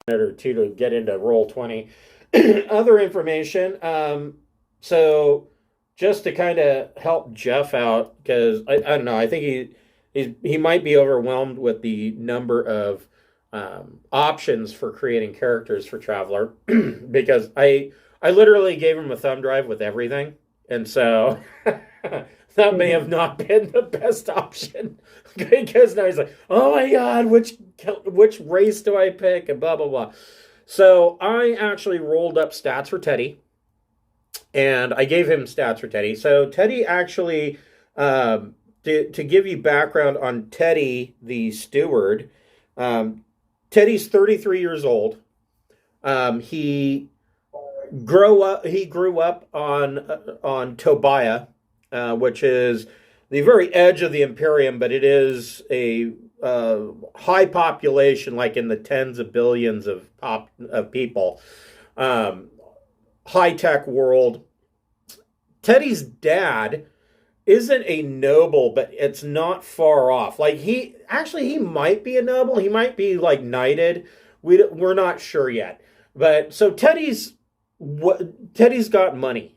or two to get into roll 20. Other information. So just to kind of help Jeff out, because I don't know, I think he might be overwhelmed with the number of options for creating characters for Traveler, because I literally gave him a thumb drive with everything, and so that may have not been the best option, because now he's like, oh my god, which race do I pick, and blah blah blah. So I actually rolled up stats for Teddy, and I gave him stats for Teddy. So Teddy actually, to give you background on Teddy the steward, Teddy's 33 years old. He grew up on Tobiah, which is the very edge of the Imperium, but it is a high population, like in the tens of billions of people. High tech world. Teddy's dad isn't a noble, but it's not far off. Like he might be a noble. He might be like knighted. We're not sure yet. But so Teddy's got money.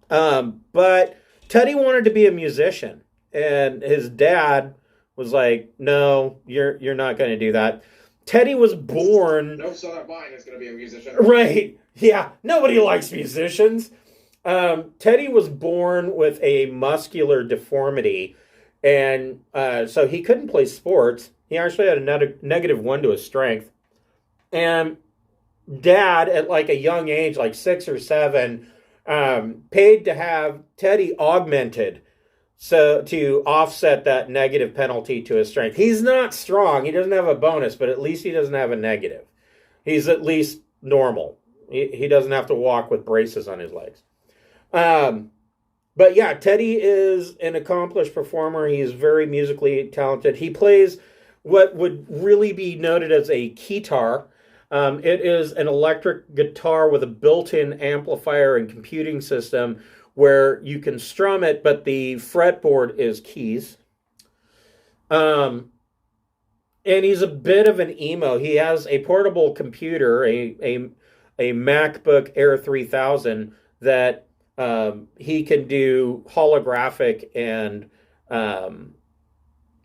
But Teddy wanted to be a musician, and his dad was like, "No, you're not going to do that." Teddy was born. No son of mine is going to be a musician. Right? Yeah. Nobody likes musicians. Teddy was born with a muscular deformity, and so he couldn't play sports. He actually had a -1 to his strength. And Dad, at like a young age, like 6 or 7, paid to have Teddy augmented, so to offset that negative penalty to his strength. He's not strong. He doesn't have a bonus, but at least he doesn't have a negative. He's at least normal. He doesn't have to walk with braces on his legs. But yeah, Teddy is an accomplished performer. He's very musically talented. He plays what would really be noted as a keytar. It is an electric guitar with a built-in amplifier and computing system where you can strum it, but the fretboard is keys. And he's a bit of an emo. He has a portable computer, a MacBook Air 3000 that he can do holographic and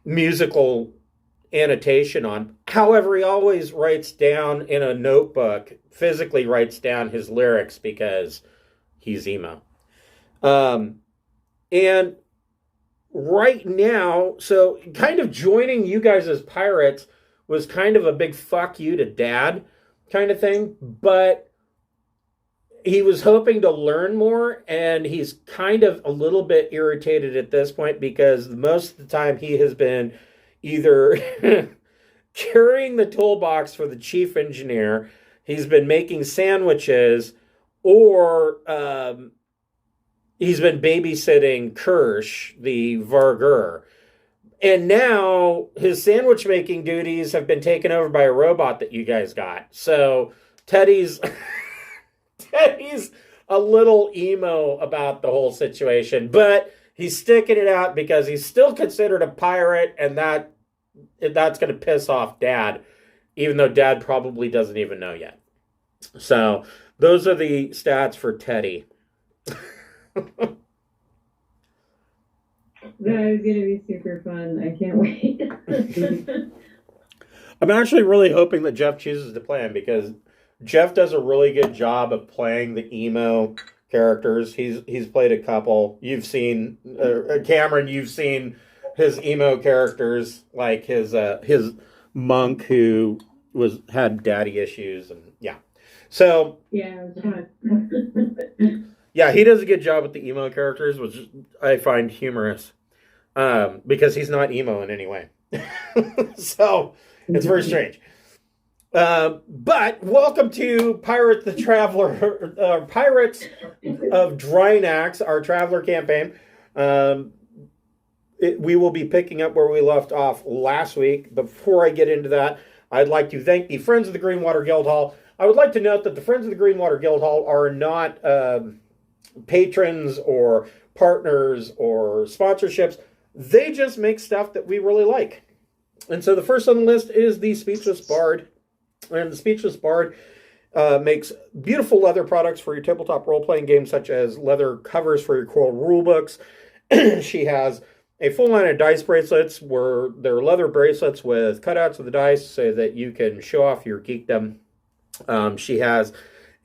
musical annotation on. However, he always writes down in a notebook, physically writes down his lyrics because he's emo. And right now, so kind of joining you guys as pirates was kind of a big fuck you to Dad kind of thing, but he was hoping to learn more, and he's kind of a little bit irritated at this point because most of the time he has been either carrying the toolbox for the chief engineer, he's been making sandwiches, or he's been babysitting Kirsch, the Vargur. And now his sandwich making duties have been taken over by a robot that you guys got. So Teddy's a little emo about the whole situation, but he's sticking it out because he's still considered a pirate, and that's going to piss off Dad, even though Dad probably doesn't even know yet. So those are the stats for Teddy. That is going to be super fun. I can't wait. I'm actually really hoping that Jeff chooses to play him, because Jeff does a really good job of playing the emo characters. He's played a couple. You've seen Cameron. You've seen his emo characters, like his monk who had daddy issues, and yeah. So yeah, yeah, he does a good job with the emo characters, which I find humorous, because he's not emo in any way. So it's very strange. But welcome to Pirates of Drinax, our Traveler campaign. We will be picking up where we left off last week. Before I get into that, I'd like to thank the Friends of the Greenwater Guildhall. I would like to note that the Friends of the Greenwater Guildhall are not patrons or partners or sponsorships. They just make stuff that we really like. And so the first on the list is the Speechless Bard. And the Speechless Bard makes beautiful leather products for your tabletop role-playing games, such as leather covers for your core rulebooks. She has a full line of dice bracelets where they're leather bracelets with cutouts of the dice so that you can show off your geekdom. She has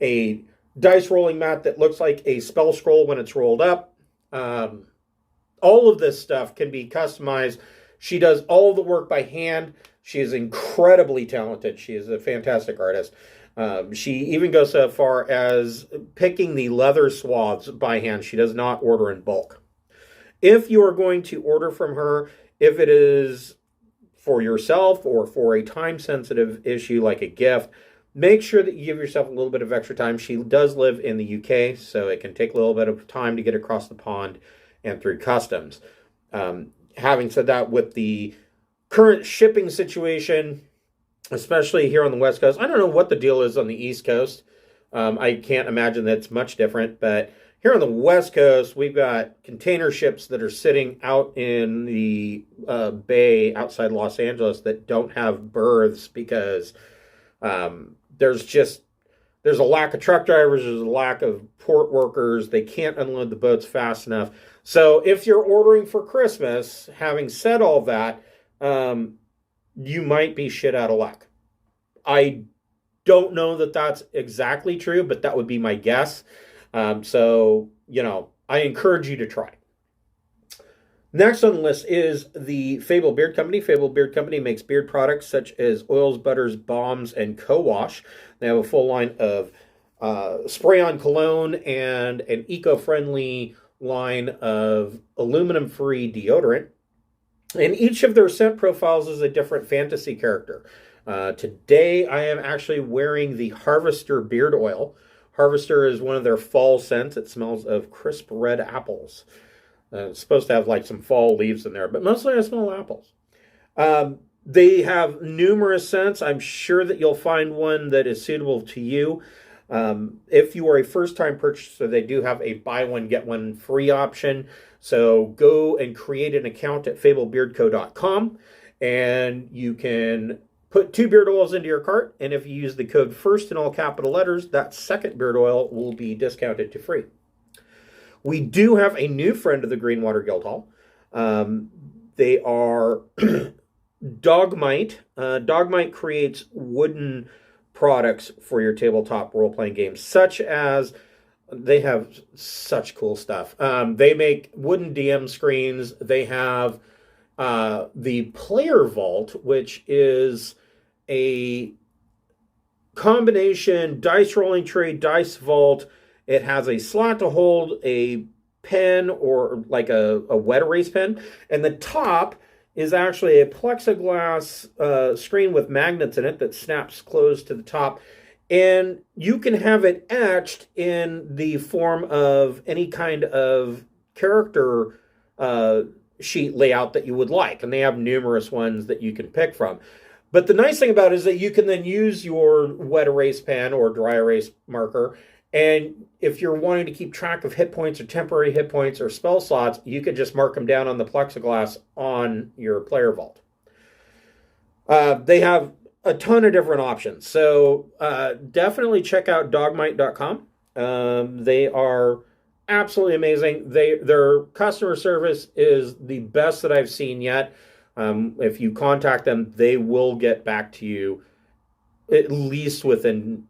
a dice rolling mat that looks like a spell scroll when it's rolled up. All of this stuff can be customized. She does all the work by hand. She is incredibly talented. She is a fantastic artist. She even goes so far as picking the leather swaths by hand. She does not order in bulk. If you are going to order from her, if it is for yourself or for a time-sensitive issue like a gift, make sure that you give yourself a little bit of extra time. She does live in the UK, so it can take a little bit of time to get across the pond and through customs. Having said that, with the current shipping situation, especially here on the West Coast, I don't know what the deal is on the East Coast. I can't imagine that it's much different, but here on the West Coast, we've got container ships that are sitting out in the bay outside Los Angeles that don't have berths because there's a lack of truck drivers, there's a lack of port workers, they can't unload the boats fast enough. So if you're ordering for Christmas, having said all that, you might be shit out of luck. I don't know that that's exactly true, but that would be my guess. So, I encourage you to try. Next on the list is the Fable Beard Company. Fable Beard Company makes beard products such as oils, butters, balms, and co-wash. They have a full line of spray-on cologne and an eco-friendly line of aluminum-free deodorant. And each of their scent profiles is a different fantasy character. Today, I am actually wearing the Harvester Beard Oil. Harvester is one of their fall scents. It smells of crisp red apples. It's supposed to have like some fall leaves in there, but mostly I smell apples. They have numerous scents. I'm sure that you'll find one that is suitable to you. If you are a first-time purchaser, they do have a buy one, get one free option. So go and create an account at fablebeardco.com, and you can put 2 beard oils into your cart, and if you use the code FIRST in all capital letters, that second beard oil will be discounted to free. We do have a new friend of the Greenwater Guildhall. They are Dogmight. Dogmight creates wooden products for your tabletop role-playing games, such as they have such cool stuff. They make wooden DM screens. They have the Player Vault, which is a combination dice rolling tray, dice vault. It has a slot to hold a pen or like a wet erase pen. And the top is actually a plexiglass screen with magnets in it that snaps closed to the top. And you can have it etched in the form of any kind of character sheet layout that you would like. And they have numerous ones that you can pick from. But the nice thing about it is that you can then use your wet erase pen or dry erase marker. And if you're wanting to keep track of hit points or temporary hit points or spell slots, you can just mark them down on the plexiglass on your player vault. They have a ton of different options. So definitely check out dogmight.com. They are absolutely amazing. Their customer service is the best that I've seen yet. If you contact them, they will get back to you at least within,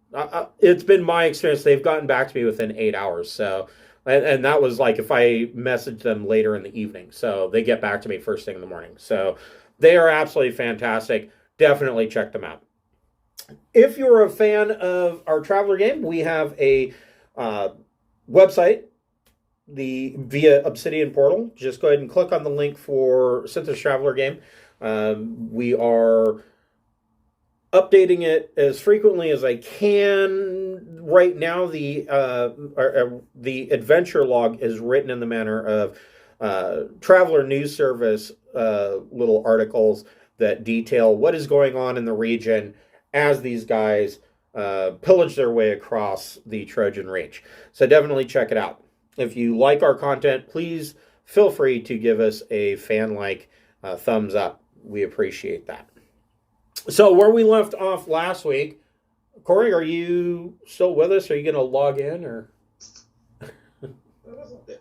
it's been my experience, they've gotten back to me within 8 hours. So, and that was like if I messaged them later in the evening. So they get back to me first thing in the morning. So they are absolutely fantastic. Definitely check them out. If you're a fan of our Traveler game, we have a website, via Obsidian Portal. Just go ahead and click on the link for Synthesis Traveler game. We are updating it as frequently as I can. Right now, the adventure log is written in the manner of Traveler News Service little articles that detail what is going on in the region as these guys pillage their way across the Trojan Reach. So definitely check it out. If you like our content, please feel free to give us a fan-like thumbs up. We appreciate that. So where we left off last week, Corey, are you still with us? Are you going to log in or?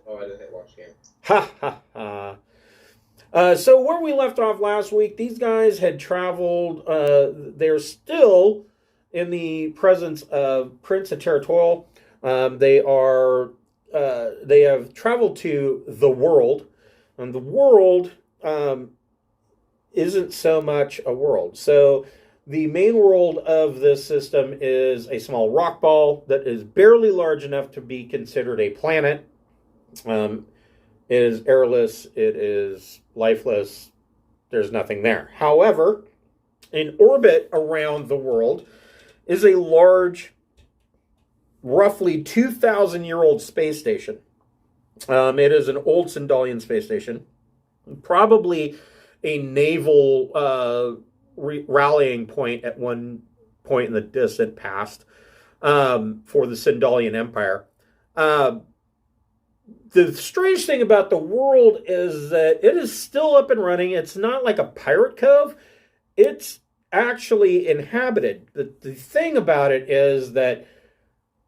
Oh, I didn't hit watch game. Ha ha ha. So where we left off last week, these guys had traveled. They're still in the presence of Prince of Territorial. They have traveled to the world, and the world isn't so much a world. So the main world of this system is a small rock ball that is barely large enough to be considered a planet. It is airless. It is lifeless. There's nothing there. However, in orbit around the world is a large, roughly 2,000-year-old space station. It is an old Sindalian space station, probably a naval rallying point at one point in the distant past for the Sindalian Empire. The strange thing about the world is that it is still up and running. It's not like a pirate cove. It's actually inhabited. The thing about it is that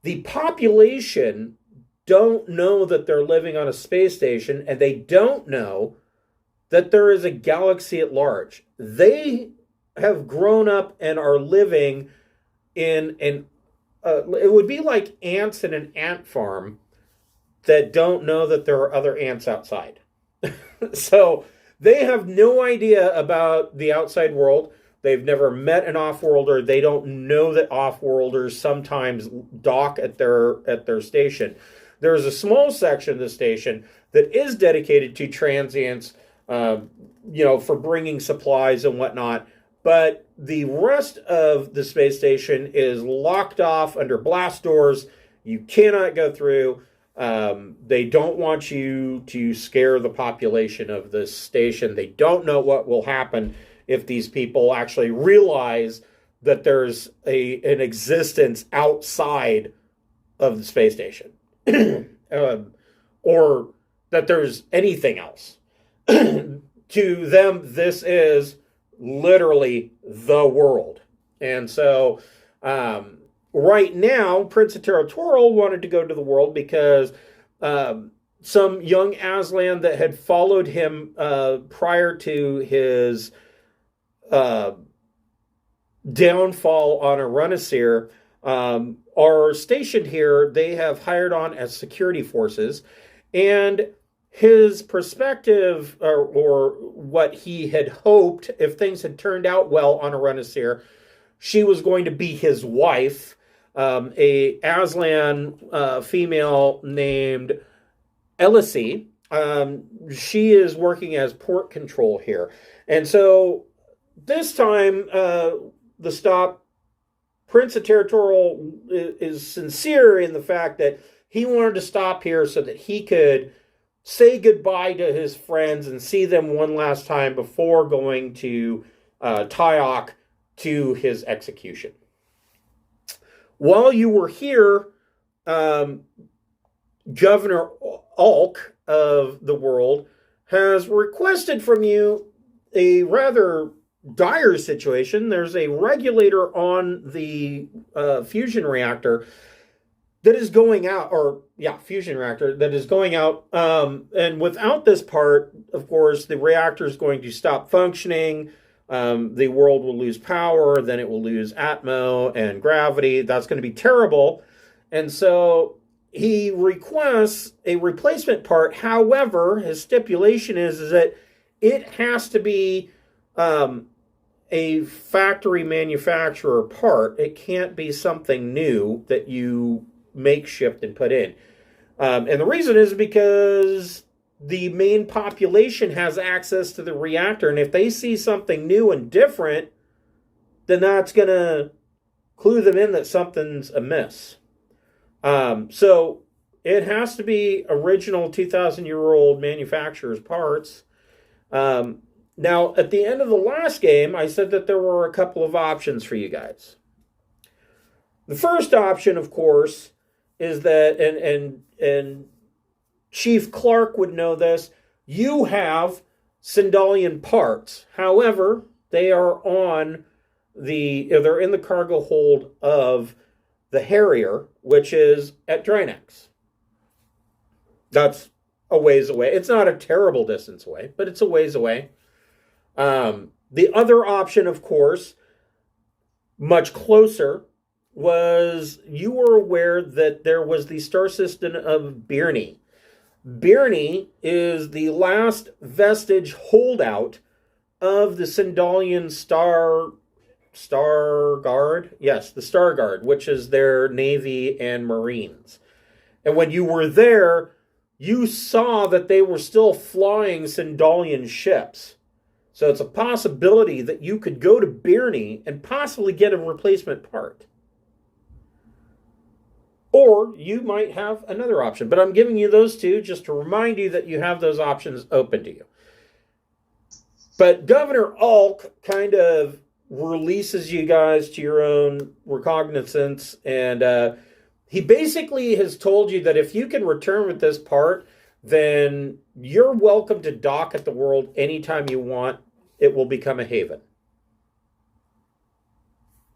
the population don't know that they're living on a space station, and they don't know that there is a galaxy at large. They have grown up and are living in it would be like ants in an ant farm that don't know that there are other ants outside. So they have no idea about the outside world. They've never met an off-worlder. They don't know that off-worlders sometimes dock at their station. There is a small section of the station that is dedicated to transients, for bringing supplies and whatnot. But the rest of the space station is locked off under blast doors. You cannot go through. They don't want you to scare the population of this station. They don't know what will happen if these people actually realize that there's an existence outside of the space station. Or that there's anything else. To them, this is literally the world. And so, right now, Prince of Territorial wanted to go to the world because some young Aslan that had followed him prior to his downfall on Arunaseer are stationed here. They have hired on as security forces, and his perspective, or what he had hoped, if things had turned out well on Arunaseer, she was going to be his wife, a Aslan female named Elise. She is working as port control here. And so this time, Prince of Territorial is sincere in the fact that he wanted to stop here so that he could say goodbye to his friends and see them one last time before going to Tyok to his execution. While you were here, Governor Alk of the world has requested from you a rather dire situation. There's a regulator on the fusion reactor that is going out, fusion reactor that is going out. And without this part, of course, the reactor is going to stop functioning. The world will lose power, then it will lose atmo and gravity. That's going to be terrible. And so he requests a replacement part. However, his stipulation is that it has to be a factory manufacturer part. It can't be something new that you makeshift and put in. And the reason is because the main population has access to the reactor, and if they see something new and different, then that's going to clue them in that something's amiss. So it has to be original 2,000-year-old manufacturer's parts. Now, at the end of the last game, I said that there were a couple of options for you guys. The first option, of course, is that, and Chief Clark would know this, you have Sindalian parts. However, they are on they're in the cargo hold of the Harrier, which is at Drinax. That's a ways away. It's not a terrible distance away, but it's a ways away. The other option, of course, much closer, was you were aware that there was the star system of Birney. Birney is the last vestige holdout of the Sindalian Star Guard. Yes, the Star Guard, which is their Navy and Marines. And when you were there, you saw that they were still flying Sindalian ships. So it's a possibility that you could go to Birney and possibly get a replacement part. Or you might have another option. But I'm giving you those two just to remind you that you have those options open to you. But Governor Ulk kind of releases you guys to your own recognizance. And he basically has told you that if you can return with this part, then you're welcome to dock at the world anytime you want. It will become a haven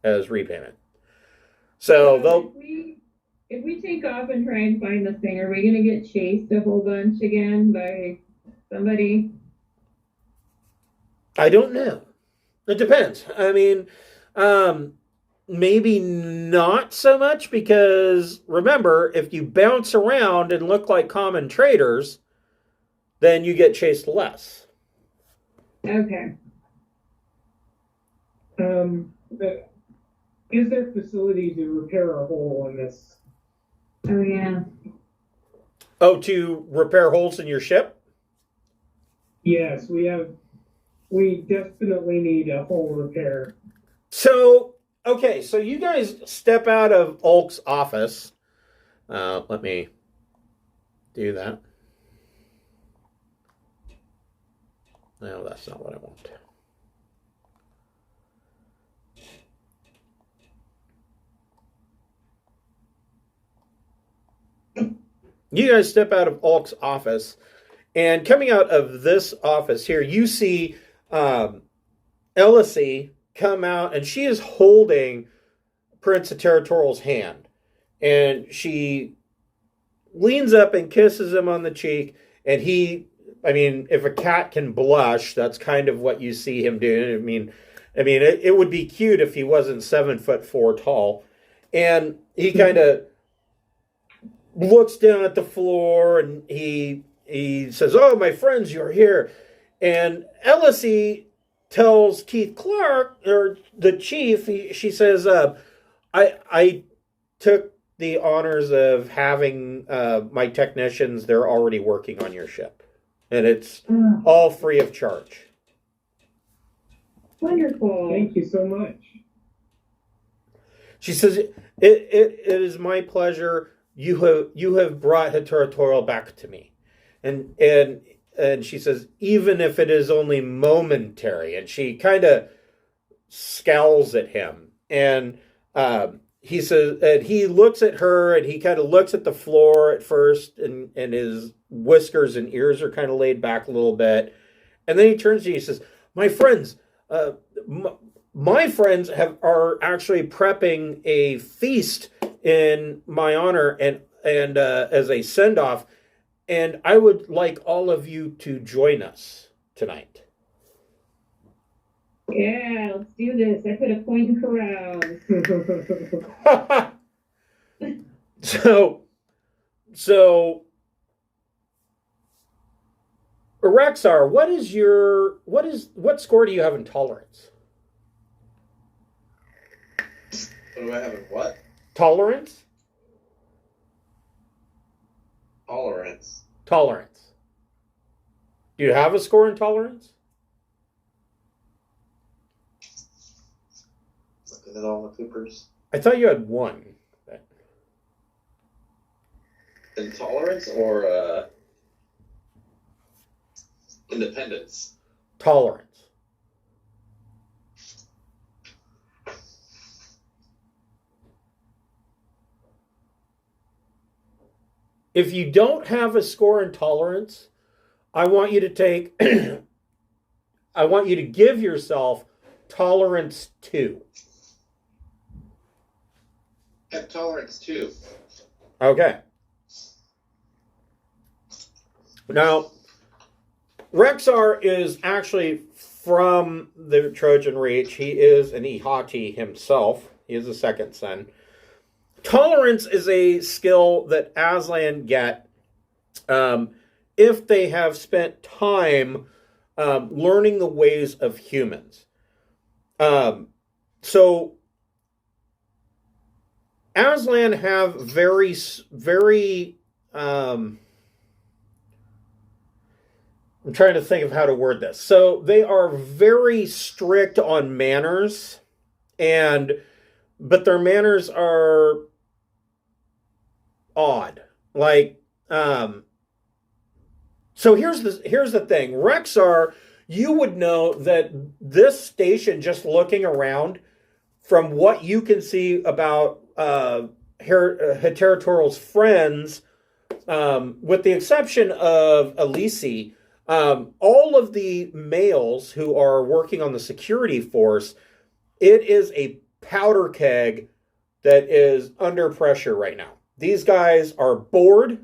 as repayment. So they'll... If we take off and try and find this thing, are we going to get chased a whole bunch again by somebody? I don't know. It depends. I mean, maybe not so much, because remember, if you bounce around and look like common traders, then you get chased less. Okay. Is there a facility to repair a hole in this? Oh, yeah. Oh, to repair holes in your ship? Yes, we definitely need a hole repair. So, okay, so you guys step out of Ulk's office. Let me do that. No, that's not what I want. You guys step out of Ulk's office, and coming out of this office here, you see Ellisy come out, and she is holding Prince of Territorial's hand. And she leans up and kisses him on the cheek, and if a cat can blush, that's kind of what you see him doing. It would be cute if he wasn't 7'4" tall. And he kind of looks down at the floor, and he says, "Oh, my friends, you're here." And Ellisy tells Keith Clark, or the chief, she says, I took the honors of having my technicians. They're already working on your ship, and it's all free of charge. Wonderful. Thank you so much. She says, it is my pleasure. You have brought her territorial back to me. And she says, even if it is only momentary. And she kind of scowls at him. And he says, and he looks at her, and he kind of looks at the floor at first, and his whiskers and ears are kind of laid back a little bit. And then he turns to you and he says, my friends, my friends are actually prepping a feast in my honor and as a send-off, and I would like all of you to join us tonight. Yeah, let's do this. I put a point in carouse. So Rexar, what score do you have in tolerance? What do I have in what? Tolerance? Tolerance. Do you have a score in tolerance? Looking at all the papers. I thought you had one. Intolerance or independence? Tolerance. If you don't have a score in tolerance, I want you to give yourself tolerance 2. Have tolerance 2. Okay. Now, Rexar is actually from the Trojan Reach. He is an Ihati himself. He is a second son. Tolerance is a skill that Aslan get if they have spent time learning the ways of humans. So Aslan have very I'm trying to think of how to word this. So they are very strict on manners, but their manners are odd. Like, so here's the thing. Rexar, you would know that this station, just looking around, from what you can see about Heteritoral's friends, with the exception of Elise, all of the males who are working on the security force, it is a powder keg that is under pressure right now. These guys are bored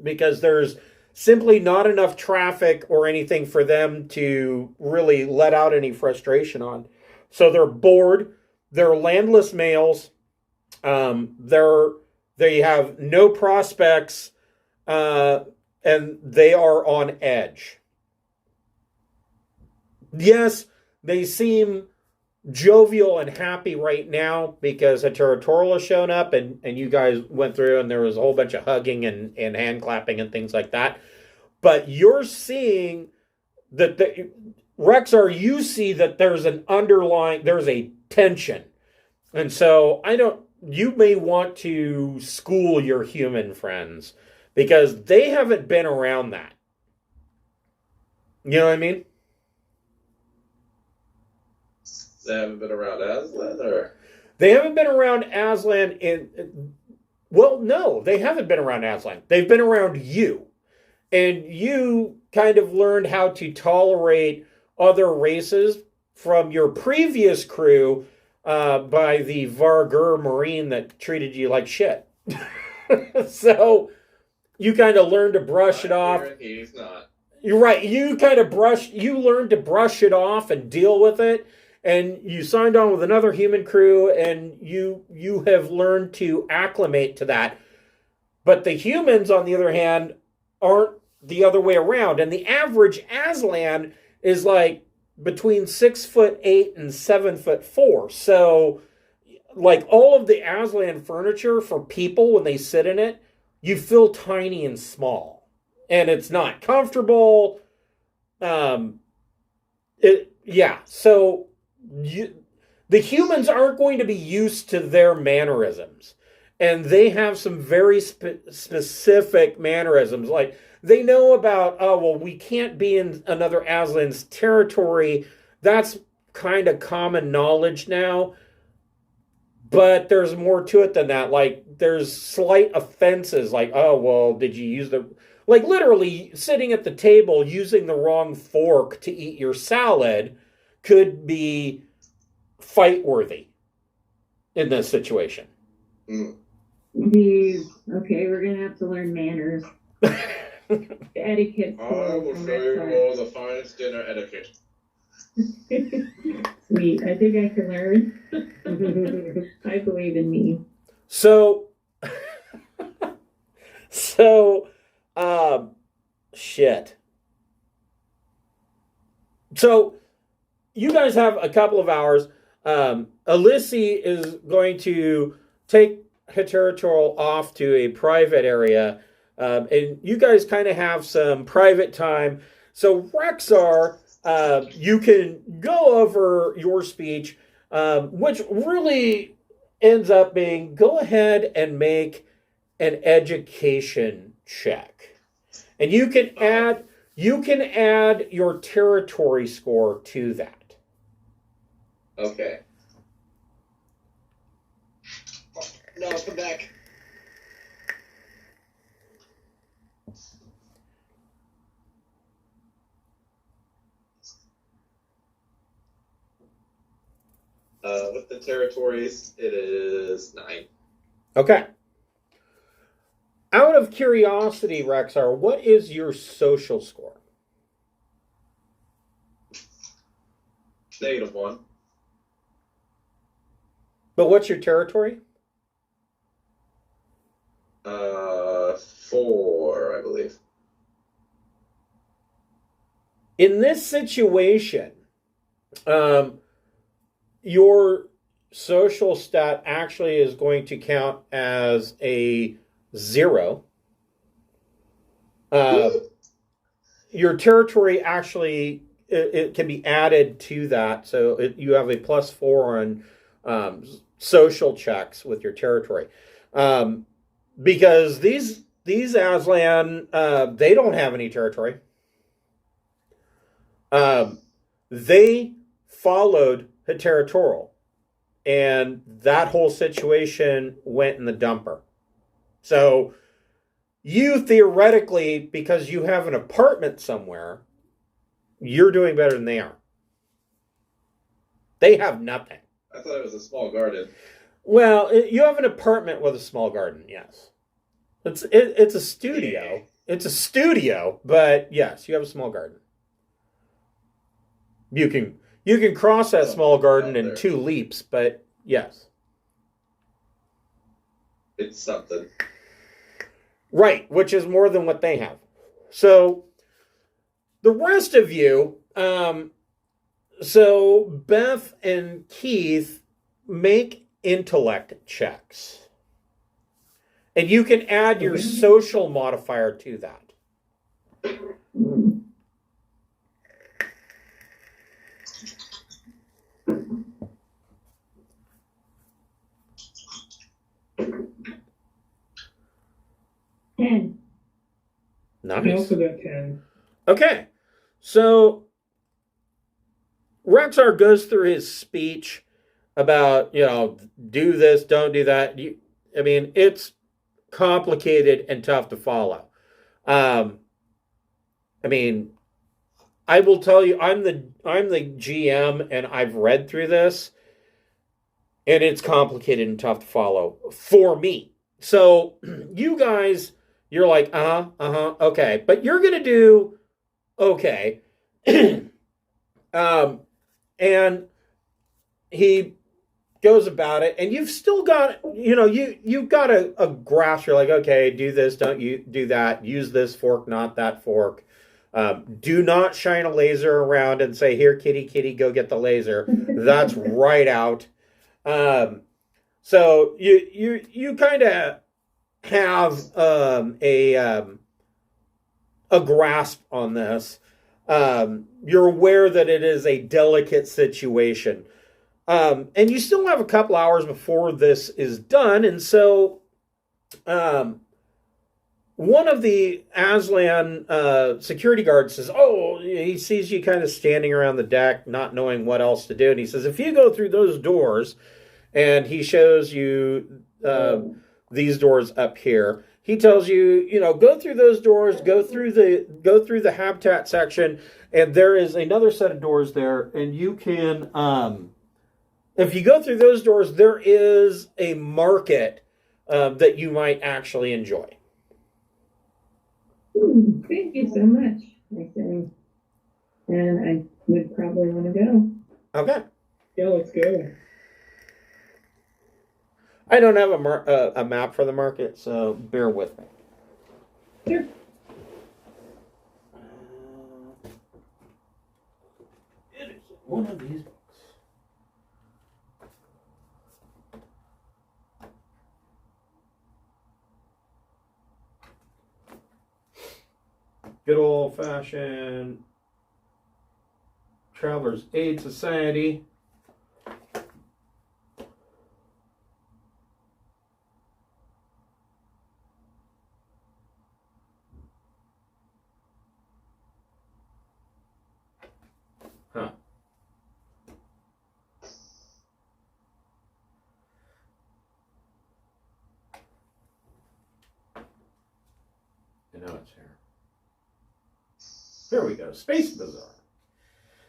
because there's simply not enough traffic or anything for them to really let out any frustration on. So they're bored. They're landless males. They have no prospects, and they are on edge. Yes, they seem jovial and happy right now because a territorial has shown up and you guys went through and there was a whole bunch of hugging and hand clapping and things like that. But you're seeing that Rexar, you see that there's a tension. And so you may want to school your human friends because they haven't been around that. You know what I mean? They haven't been around Aslan, or? They haven't been around Aslan no, they haven't been around Aslan. They've been around you. And you kind of learned how to tolerate other races from your previous crew by the Vargur Marine that treated you like shit. So you kind of learned to brush it off. He's not. You're right. You learned to brush it off and deal with it. And you signed on with another human crew, and you have learned to acclimate to that. But the humans, on the other hand, aren't the other way around. And the average Aslan is like between 6'8" and 7'4". So, like, all of the Aslan furniture for people, when they sit in it, you feel tiny and small. And it's not comfortable. So the humans aren't going to be used to their mannerisms. And they have some very specific mannerisms. Like, they know about, we can't be in another Aslan's territory. That's kind of common knowledge now. But there's more to it than that. Like, there's slight offenses. Like, did you use like, literally, sitting at the table using the wrong fork to eat your salad could be fight-worthy in this situation. Mm. Okay, we're going to have to learn manners. Etiquette. I will show you all the finest dinner etiquette. Sweet. I think I can learn. I believe in me. So, shit. So, you guys have a couple of hours. Elise is going to take Heteritorial off to a private area. And you guys kind of have some private time. So, Rexar, you can go over your speech, which really ends up being, go ahead and make an education check. And you can add your territory score to that. Okay. No, come back. 7 territories. It is 9. Okay. Out of curiosity, Rexar, what is your social score? -1. But what's your territory? 4, I believe. In this situation, your social stat actually is going to count as a 0. Your territory actually it can be added to that, so you have a +4 on social checks with your territory, because these Aslan they don't have any territory. They followed Territorial, and that whole situation went in the dumper. So you theoretically, because you have an apartment somewhere, you're doing better than they are. They have nothing. I thought it was a small garden. Well, you have an apartment with a small garden, yes. It's a studio. It's a studio, but yes, you have a small garden. You can cross that small garden in 2 leaps, but yes. It's something. Right, which is more than what they have. So the rest of you, so Beth and Keith make intellect checks. And you can add your social modifier to that. Ten. Nice. I also got 10. Okay, so Rexar goes through his speech about, do this, don't do that. I mean, it's complicated and tough to follow. I mean, I will tell you, I'm the GM, and I've read through this, and it's complicated and tough to follow for me. So you guys, you're like, okay, but you're gonna do okay. And he goes about it, and you've still got, you've got a grasp. You're like, okay, do this, don't you do that, use this fork, not that fork. Do not shine a laser around and say, here, kitty, kitty, go get the laser. That's right out. So you kind of have a grasp on this. You're aware that it is a delicate situation. And you still have a couple hours before this is done. And so one of the Aslan security guards says, he sees you kind of standing around the deck, not knowing what else to do. And he says, if you go through those doors, and he shows you these doors up here. He tells you, go through those doors, go through the habitat section, and there is another set of doors there, and you can, if you go through those doors, there is a market that you might actually enjoy. Thank you so much, I say. And I would probably want to go. Okay. Yeah, let's go. I don't have a map for the market, so bear with me. Sure. It is one of these books. Good old-fashioned Traveler's Aid Society. Huh. I know it's here. There we go. Space Bazaar.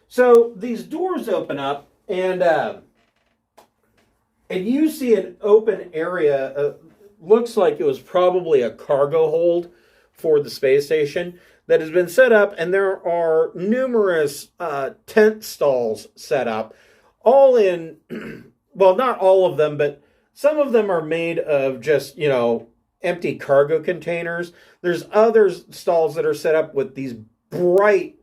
So these doors open up, and and you see an open area. Looks like it was probably a cargo hold for the space station that has been set up, and there are numerous tent stalls set up, all in, well, not all of them, but some of them are made of just, empty cargo containers. There's other stalls that are set up with these bright,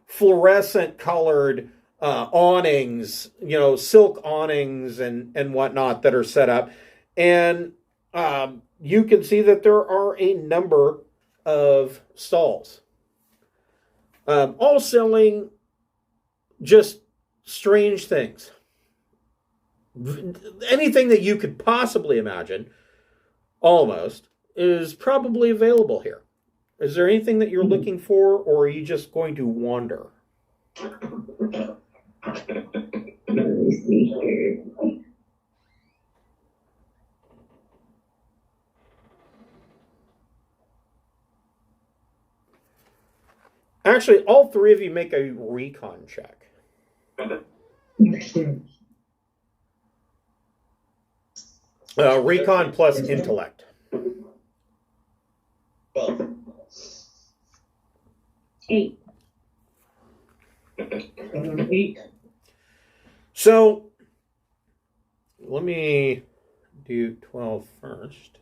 fluorescent colored awnings, silk awnings and whatnot that are set up. And you can see that there are a number of stalls, all selling just strange things. Anything that you could possibly imagine, almost, is probably available here. Is there anything that you're looking for, or are you just going to wander? Let me see here. Actually, all three of you make a recon check. Recon plus intellect. 12. 8. 8. So, let me do 12 first.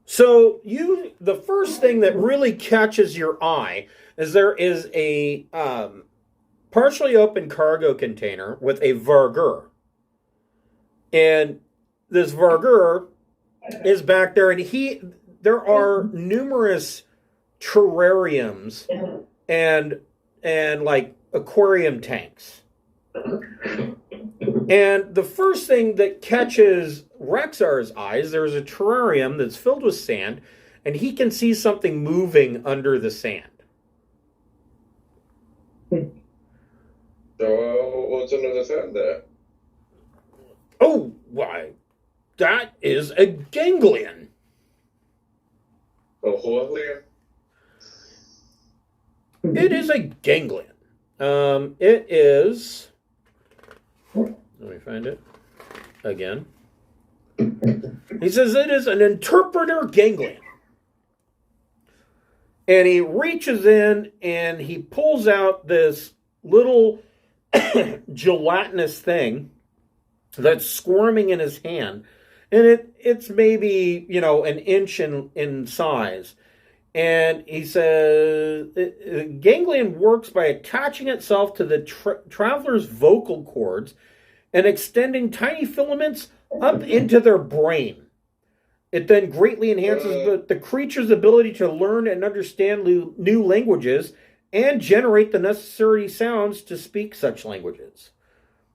So the first thing that really catches your eye is there is a partially open cargo container with a vargur, and this vargur is back there, and there are numerous terrariums and like aquarium tanks. And the first thing that catches Rexar's eyes, there's a terrarium that's filled with sand, and he can see something moving under the sand. So, what's under the sand there? Oh, why, that is a ganglion. Oh, lovely. It is a ganglion. It is... Let me find it again. He says it is an interpreter ganglion. And he reaches in and he pulls out this little gelatinous thing that's squirming in his hand. And it's maybe, an inch in size. And he says, ganglion works by attaching itself to the traveler's vocal cords and extending tiny filaments up into their brain. It then greatly enhances the creature's ability to learn and understand new languages and generate the necessary sounds to speak such languages.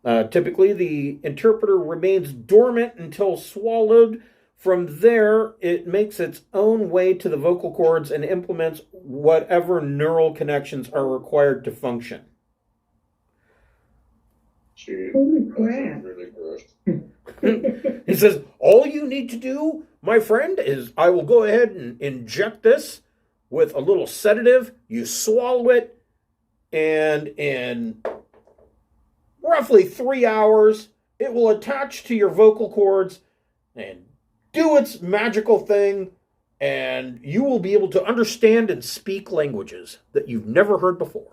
Typically, the interpreter remains dormant until swallowed. From there, it makes its own way to the vocal cords and implements whatever neural connections are required to function. Jeez, Holy that crap. sounds really gross. He says, all you need to do, my friend, is I will go ahead and inject this with a little sedative. You swallow it, and in roughly 3 hours, it will attach to your vocal cords and do its magical thing, and you will be able to understand and speak languages that you've never heard before.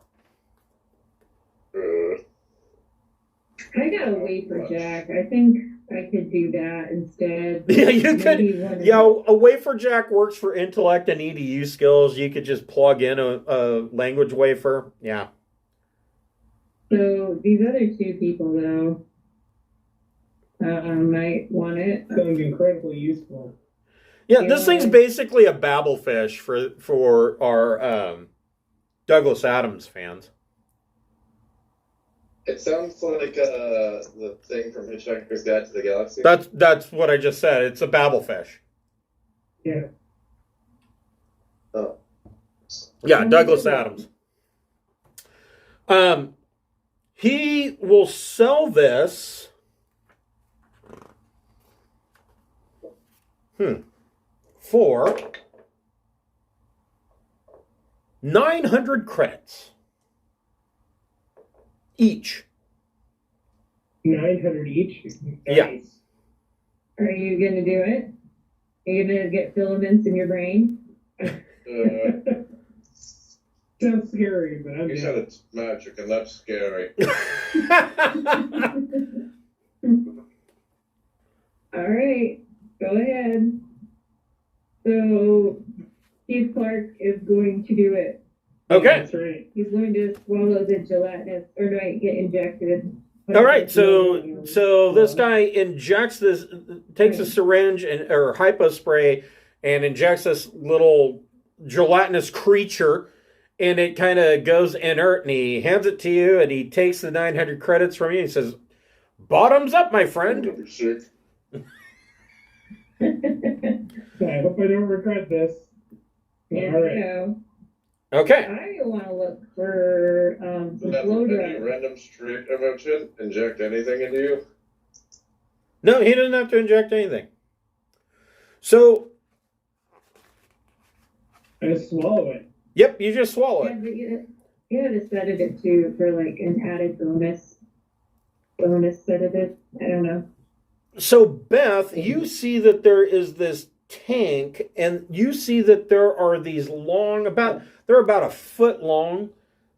I got a wafer jack. I think I could do that instead. Yeah, you Maybe could. one of Yeah, a wafer jack works for intellect and EDU skills. You could just plug in a language wafer. Yeah. So these other two people, though, might want it. Sounds incredibly useful. Yeah, this thing's basically a babble fish for our Douglas Adams fans. It sounds like the thing from Hitchhiker's Guide to the Galaxy. That's what I just said. It's a babble fish. Yeah. Oh. Yeah, Douglas Adams. He will sell this. For 900 credits. Each. 900 each? Yeah. Nice. Are you gonna do it? Are you gonna get filaments in your brain? Sounds scary, but I'm You said down. it's magic, and that's scary. All right, go ahead. So, Steve Clark is going to do it. Okay. That's right. He's going to swallow the gelatinous, or no, get injected. All right, so this guy injects this, takes a syringe or hypo spray and injects this little gelatinous creature, and it kind of goes inert, and he hands it to you, and he takes the 900 credits from you, and he says, "Bottoms up, my friend." Sick. I hope I don't regret this. There All we right. go. Okay. I want to look for some flow Any drugs. random street emotion inject anything into you? No, he doesn't have to inject anything. So, I just swallow it. yep, you just swallow Yeah, it. but you had a sedative too for like an added bonus sedative. I don't know. So, Beth, you see that there is this tank, and you see that there are these they're about a foot long,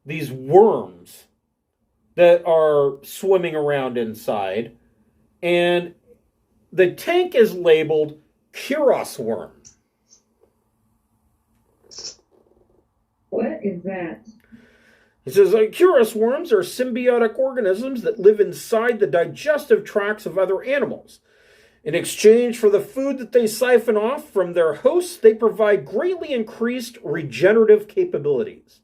these worms that are swimming around inside. And the tank is labeled Kuros worm. What is that? It says, Kuros worms are symbiotic organisms that live inside the digestive tracts of other animals. In exchange for the food that they siphon off from their hosts, they provide greatly increased regenerative capabilities.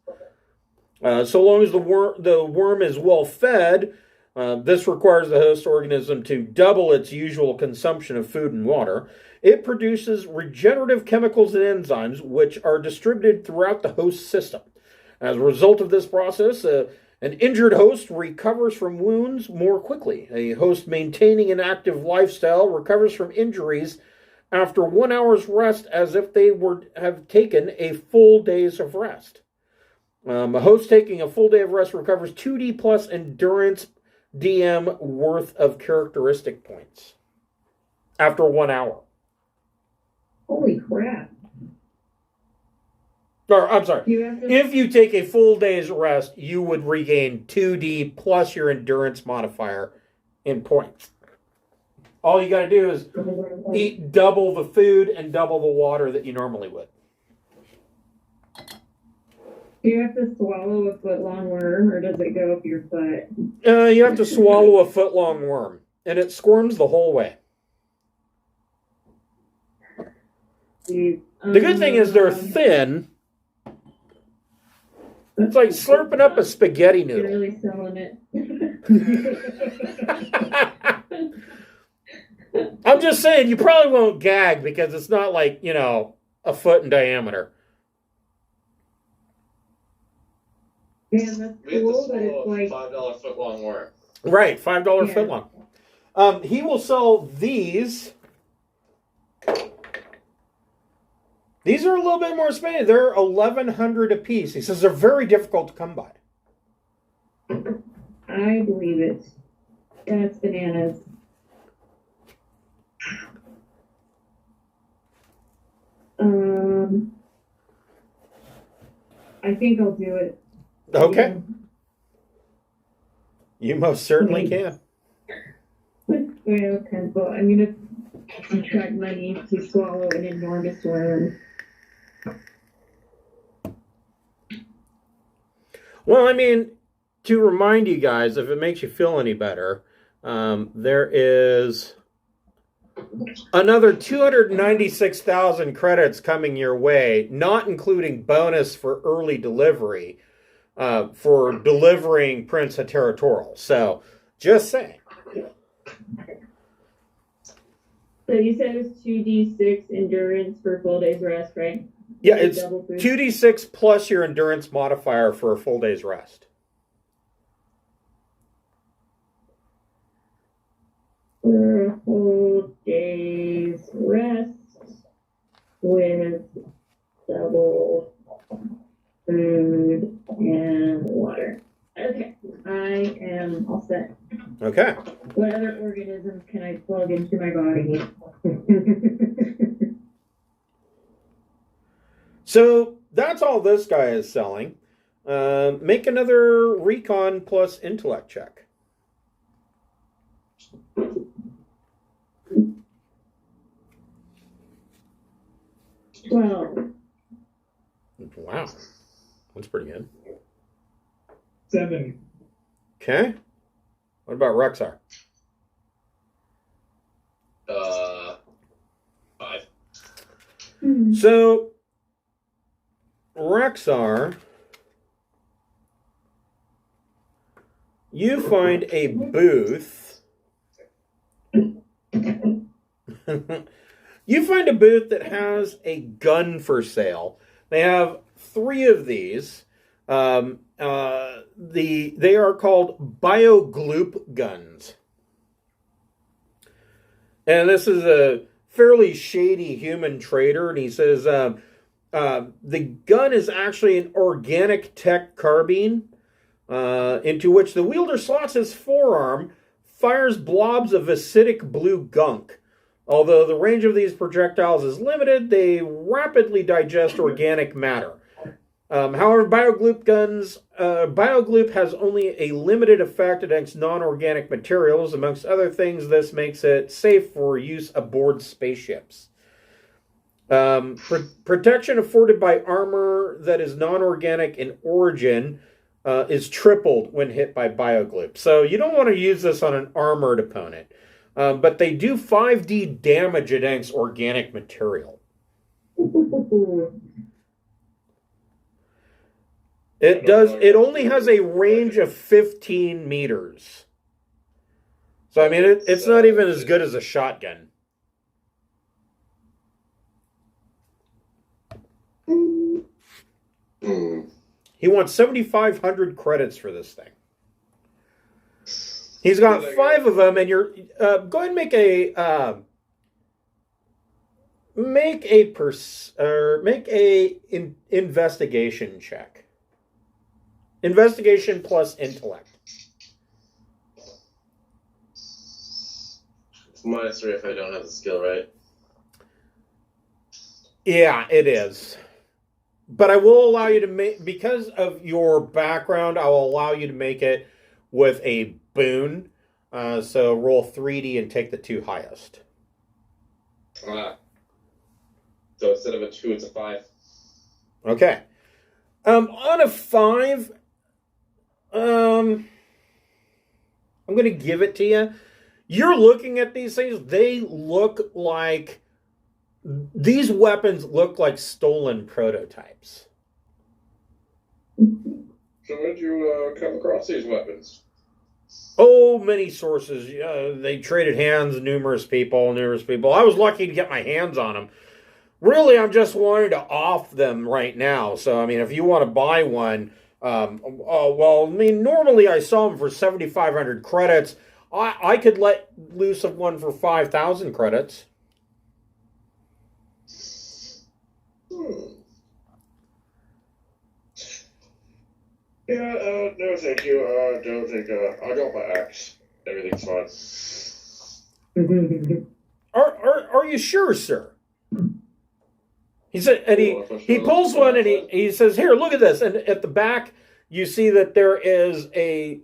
So long as the worm is well fed, this requires the host organism to double its usual consumption of food and water. It produces regenerative chemicals and enzymes which are distributed throughout the host system. As a result of this process, an injured host recovers from wounds more quickly. A host maintaining an active lifestyle recovers from injuries after 1 hour's rest as if they have taken a full day's of rest. A host taking a full day of rest recovers 2D plus endurance DM worth of characteristic points after 1 hour. Holy crap! Or, I'm sorry. You have to. If you take a full day's rest, you would regain 2D plus your endurance modifier in points. All you got to do is eat double the food and double the water that you normally would. Do you have to swallow a foot long worm, or does it go up your foot? You have to swallow a foot-long worm, and it squirms the whole way. The good thing is they're thin. It's like slurping up a spaghetti You're noodle. really selling it. I'm just saying, you probably won't gag because it's not like, a foot in diameter. Man, that's We have to cool, but swallow it's a like $5 foot long worm. Right, $5 Yeah. foot long. He will sell these. These are a little bit more expensive. They're 1,100 a piece. He says they're very difficult to come by. I believe it. That's bananas. I think I'll do it. Okay. You most certainly can. Well, well, I'm gonna subtract money to swallow an enormous worm. Well, I mean, to remind you guys, if it makes you feel any better, there is another 296,000 credits coming your way, not including bonus for early delivery, for delivering Prince of Territorial. So, just saying. So you said it was 2d6 endurance for full day's rest, right? Yeah, it's Double food. 2d6 plus your endurance modifier for a full day's rest. For a full day's rest with double food, and water. Okay, I am all set. Okay. What other organisms can I plug into my body? So that's all this guy is selling. Make another recon plus intellect check. 12. Wow. That's pretty good. 7. Okay. What about Rexar? 5. So, Rexar, you find a booth. You find a booth that has a gun for sale. They have 3 of these. They are called BioGloop guns. And this is a fairly shady human trader, and he says the gun is actually an organic tech carbine into which the wielder slots his forearm, fires blobs of acidic blue gunk. Although the range of these projectiles is limited, they rapidly digest organic matter. However, BioGloop has only a limited effect against non-organic materials. Amongst other things, this makes it safe for use aboard spaceships. Protection afforded by armor that is non-organic in origin is tripled when hit by BioGloop. So you don't want to use this on an armored opponent. But they do 5D damage against organic material. It only has a range of 15 meters. So, I mean, it's not even as good as a shotgun. He wants 7,500 credits for this thing. He's got 5 of them, and you're go ahead and make a investigation check. Investigation plus intellect. It's -3 if I don't have the skill, right? Yeah, it is. But I will allow you to make, because of your background, I will allow you to make it with a boon. So roll 3D and take the 2 highest. So instead of a 2, it's a 5. Okay. On a 5, I'm going to give it to you. You're looking at these things. These weapons look like stolen prototypes. So where did you come across these weapons? Oh, many sources. They traded hands, numerous people. I was lucky to get my hands on them. Really, I'm just wanting to off them right now. So, I mean, if you want to buy one, normally I sell them for 7,500 credits. I could let loose of one for 5,000 credits. Yeah, no thank you. Don't think, I got my axe. Everything's fine. Are you sure, sir? He said, and he pulls one and he says, "Here, look at this." And at the back, you see that there is a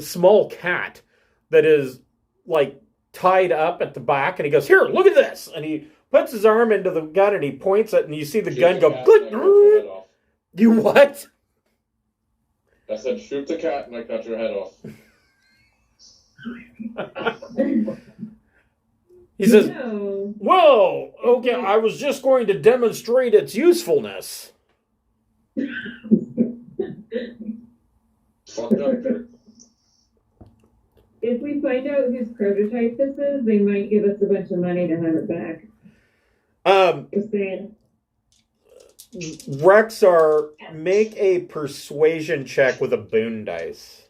small cat that is like tied up at the back, and he goes, "Here, look at this." And he puts his arm into the gun and he points it, and you see the gun go, "Good." You what? I said, shoot the cat, and I cut your head off. He says, No. "Well, okay, I was just going to demonstrate its usefulness." Fucked up. If we find out whose prototype this is, they might give us a bunch of money to have it back. Just saying. Rexar, make a persuasion check with a boon dice.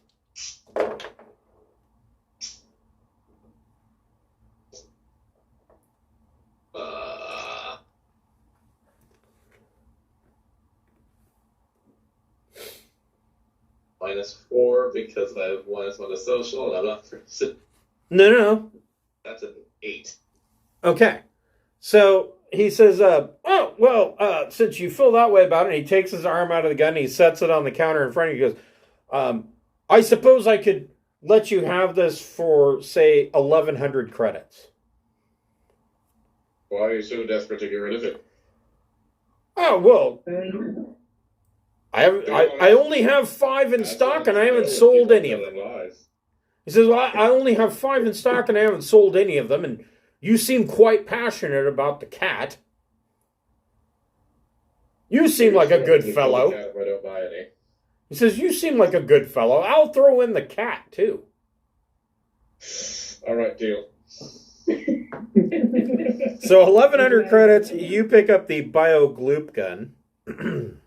-4 because I have -1 to social, and I'm not. No. That's an 8. Okay. So he says, oh, well, since you feel that way about it, he takes his arm out of the gun and he sets it on the counter in front of you. He goes, I suppose I could let you have this for, say, 1,100 credits. Why are you so desperate to get rid of it? Oh, well, I only have 5 in stock and I haven't sold any of them. He says, well, I only have 5 in stock and I haven't sold any of them, and you seem quite passionate about the cat. You seem like a good fellow. I don't buy any. He says, you seem like a good fellow. I'll throw in the cat, too. All right, deal. So 1,100 credits, you pick up the bio-gloop gun. And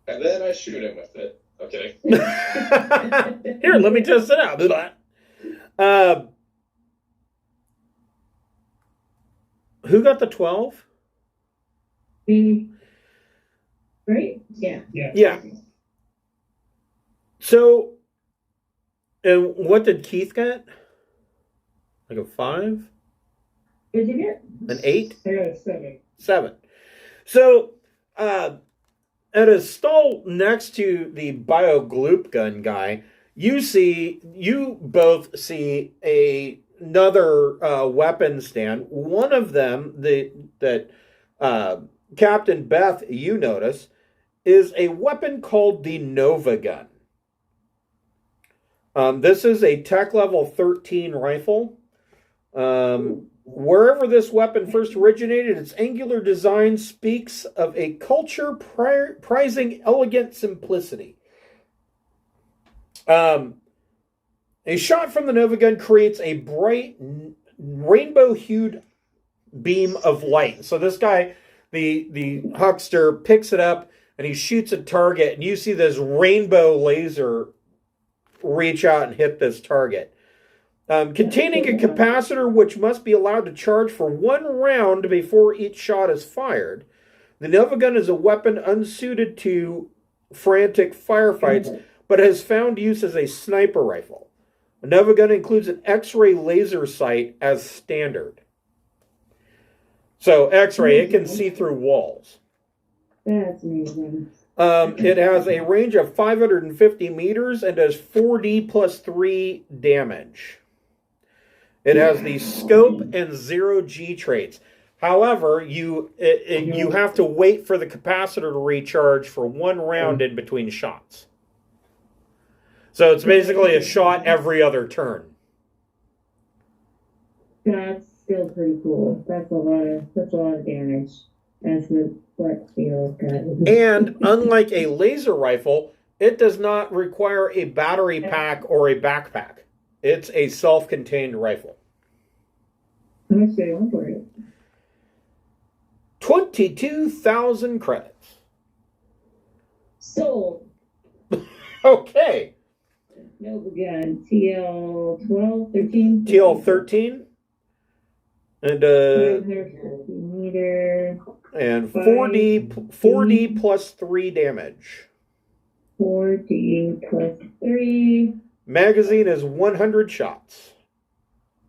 then I shoot him with it. Okay. Here, let me test it out. Who got the 12? Right? Yeah. Yeah. So, and what did Keith get? Like a 5? What'd you get? An 8? I got a 7. 7. So, at a stall next to the bio-gloop gun guy, you both see another weapon stand. One of them that Captain Beth, you notice, is a weapon called the Nova gun. This is a tech level 13 rifle. Wherever this weapon first originated, its angular design speaks of a culture prizing elegant simplicity. A shot from the Nova gun creates a bright rainbow-hued beam of light. So this guy, the huckster, picks it up and he shoots a target, and you see this rainbow laser reach out and hit this target. Containing a capacitor which must be allowed to charge for 1 round before each shot is fired. The Nova gun is a weapon unsuited to frantic firefights, but has found use as a sniper rifle. A Nova gun includes an X-ray laser sight as standard. So X-ray, it can see through walls. That's amazing. It has a range of 550 meters and does 4D plus 3 damage. It has the scope and 0G traits. However, you have to wait for the capacitor to recharge for 1 round in between shots. So it's basically a shot every other turn. That's still pretty cool. That's a lot of damage. That's what feels good. And unlike a laser rifle, it does not require a battery pack or a backpack. It's a self-contained rifle. How much do I want for it? 22,000 credits. Sold. Okay. Nova gun. TL 12, 13? TL 13. And 550 meter. and 4D plus 3 damage. 4D plus 3. Magazine is 100 shots.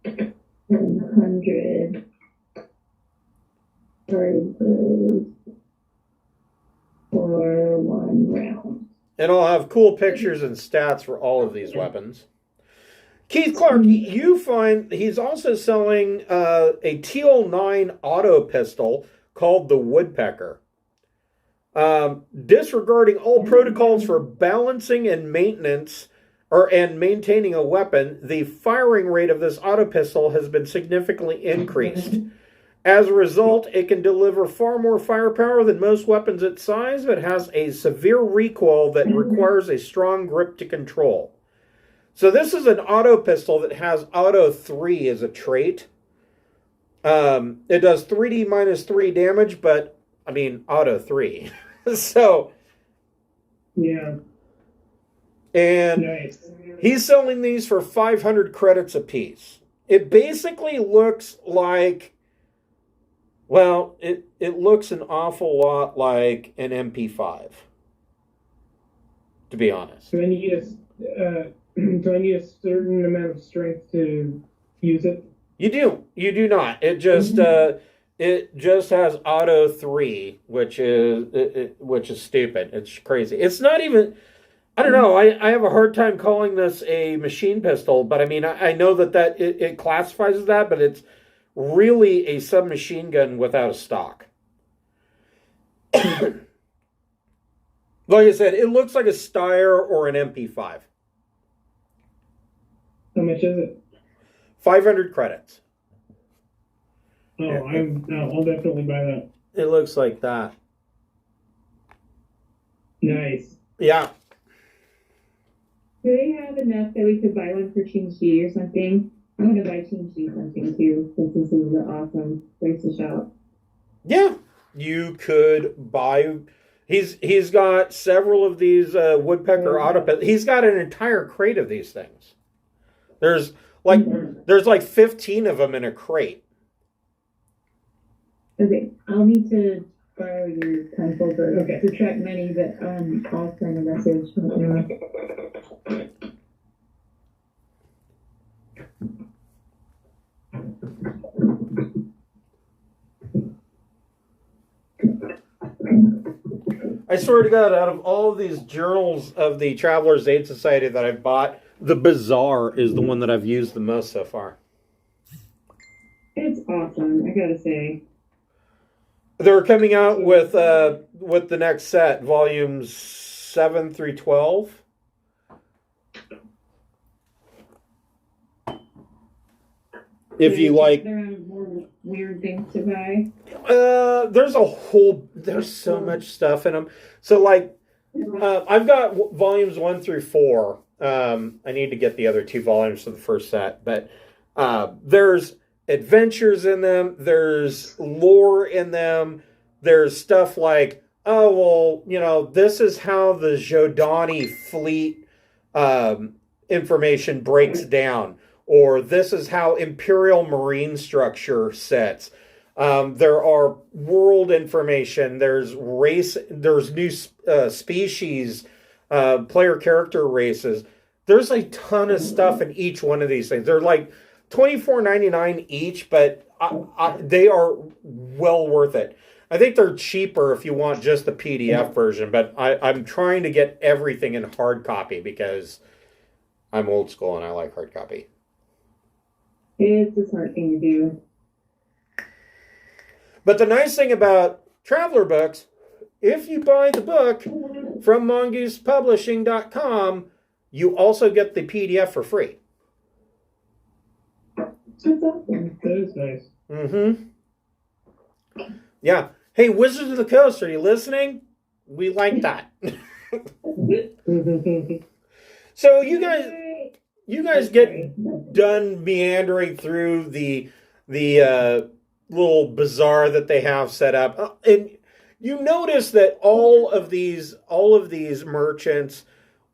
100 for 1 round. And I'll have cool pictures and stats for all of these weapons. Keith Clark, you find he's also selling a TL9 auto pistol called the Woodpecker. Disregarding all protocols for balancing and maintenance and maintaining a weapon, the firing rate of this auto pistol has been significantly increased. As a result, it can deliver far more firepower than most weapons its size, but has a severe recoil that requires a strong grip to control. So this is an auto pistol that has auto 3 as a trait. It does 3D minus 3 damage, but, I mean, auto 3. So, Yeah. and Nice. he's selling these for 500 credits apiece. It basically looks like, well, it looks an awful lot like an MP5. to be honest. Do I need do I need a certain amount of strength to use it? You do not. It just has auto 3, which is stupid. It's crazy. It's not even. I don't know. I have a hard time calling this a machine pistol, but I mean, I know that it classifies as that, but it's really a submachine gun without a stock. Like I said, it looks like a Steyr or an MP5. How much is it? 500 credits. Oh, Yeah. I'll definitely buy that. It looks like that. Nice. Yeah. Do they have enough that we could buy one for Qingxi or something? I want to buy Qingxi something too, since this is an awesome place to shop. Yeah. You could buy. He's got several of these woodpecker auto. He's got an entire crate of these things. There's like 15 of them in a crate. Okay, I'll need to borrow your pencil to track money, but I'll send a message. I swear to God, out of all of these journals of the Traveler's Aid Society that I've bought, the Bazaar is the one that I've used the most so far. It's awesome, I gotta say. They're coming out with the next set, volumes 7 through 12. If you like, There are more weird things to buy. there's so much stuff in them. So like, I've got volumes 1 through 4. I need to get the other 2 volumes for the first set, but there's adventures in them. There's lore in them. There's stuff like, oh, well, this is how the Jodani fleet information breaks down, or this is how Imperial Marine structure sets. There are world information. There's race. There's new species, player character races. There's a ton of stuff in each one of these things. They're like $24.99 each, but they are well worth it. I think they're cheaper if you want just the PDF version, but I'm trying to get everything in hard copy because I'm old school and I like hard copy. It's a smart thing to do. But the nice thing about Traveler books, if you buy the book from MongoosePublishing.com, you also get the PDF for free. That's awesome. That is nice. Mm-hmm. Yeah. Hey, Wizards of the Coast, are you listening? We like that. So you guys get done meandering through the little bazaar that they have set up, and you notice that all of these merchants,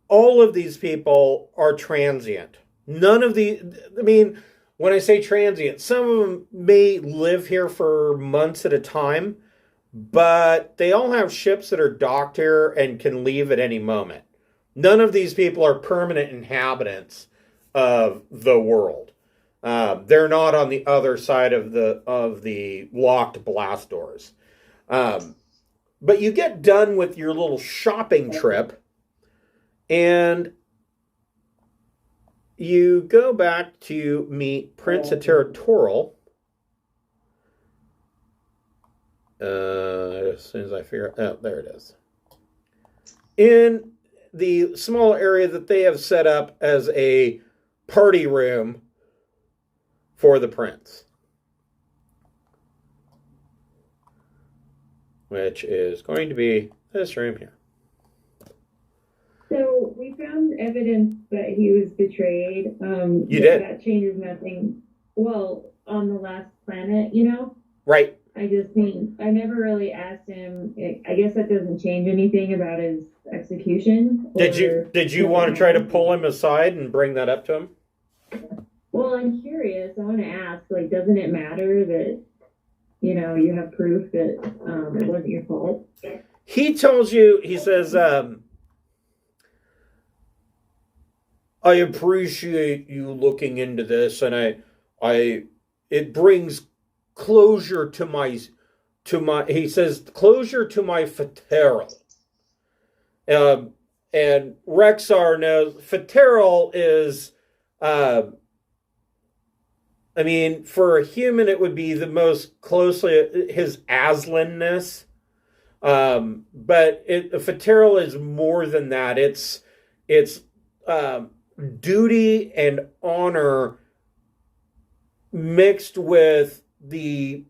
all of these people are transient. None of when I say transient, some of them may live here for months at a time, but they all have ships that are docked here and can leave at any moment. None of these people are permanent inhabitants of the world. They're not on the other side of the locked blast doors. But you get done with your little shopping trip, and you go back to meet Prince Territorial. As soon as I figure out, there it is. In the small area that they have set up as a party room for the prince, which is going to be this room here. So we found evidence that he was betrayed. You did? That changes nothing. Well, on the last planet, Right. I just mean, I never really asked him. I guess that doesn't change anything about his execution. Did you want to try to pull him aside and bring that up to him? Well, I'm curious. I want to ask, doesn't it matter that, you have proof that it wasn't your fault? He tells you, he says, I appreciate you looking into this, and it brings closure to my. He says closure to my Fateral. And Rexar knows Fateral is. I mean, for a human, it would be the most closely his Aslanness. But Fateral is more than that. It's duty and honor mixed with the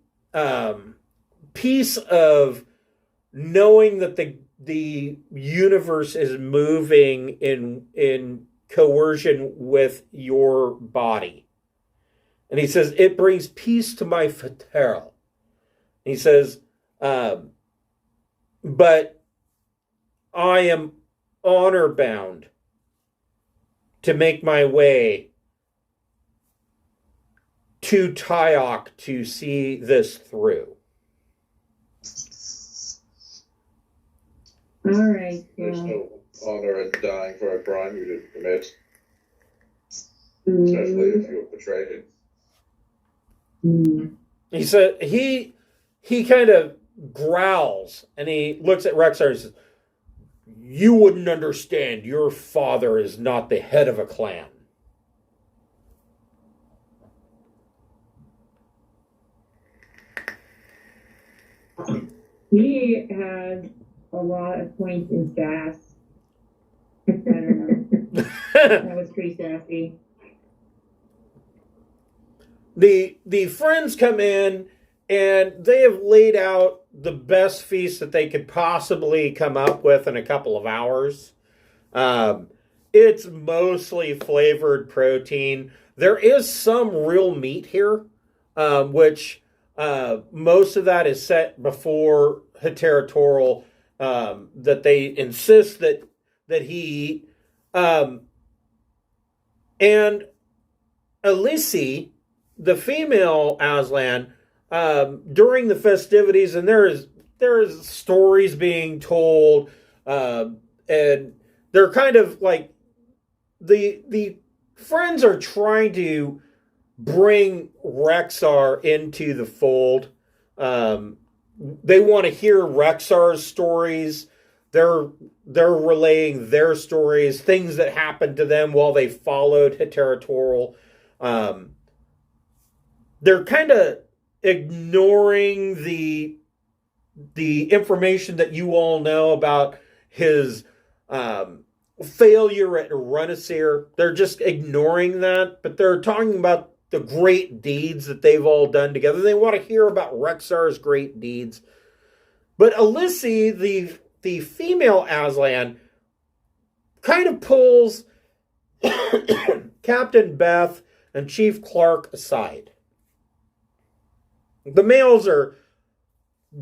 piece of knowing that the universe is moving in coercion with your body. And he says, it brings peace to my Fateral. He says, but I am honor bound to make my way to Tyok to see this through. All right. There's no honor in dying for a crime you didn't commit, Mm, especially if you were betrayed. He said he kind of growls and he looks at Rexar and says, "You wouldn't understand. Your father is not the head of a clan." He has a lot of points in sass. I don't know. That was pretty sassy. The friends come in and they have laid out the best feast that they could possibly come up with in a couple of hours. It's mostly flavored protein. There is some real meat here, which most of that is set before Heteratoril, that they insist that he eat. And Elise, the female Aslan, during the festivities, and there is stories being told, and they're kind of like the friends are trying to bring Rexar into the fold. They want to hear Rexar's stories. They're relaying their stories, things that happened to them while they followed Heteratoril. They're kind of ignoring the information that you all know about his failure at Runasir. They're just ignoring that, but they're talking about the great deeds that they've all done together. They want to hear about Rexar's great deeds. But Elise, the female Aslan, kind of pulls Captain Beth and Chief Clark aside. The males are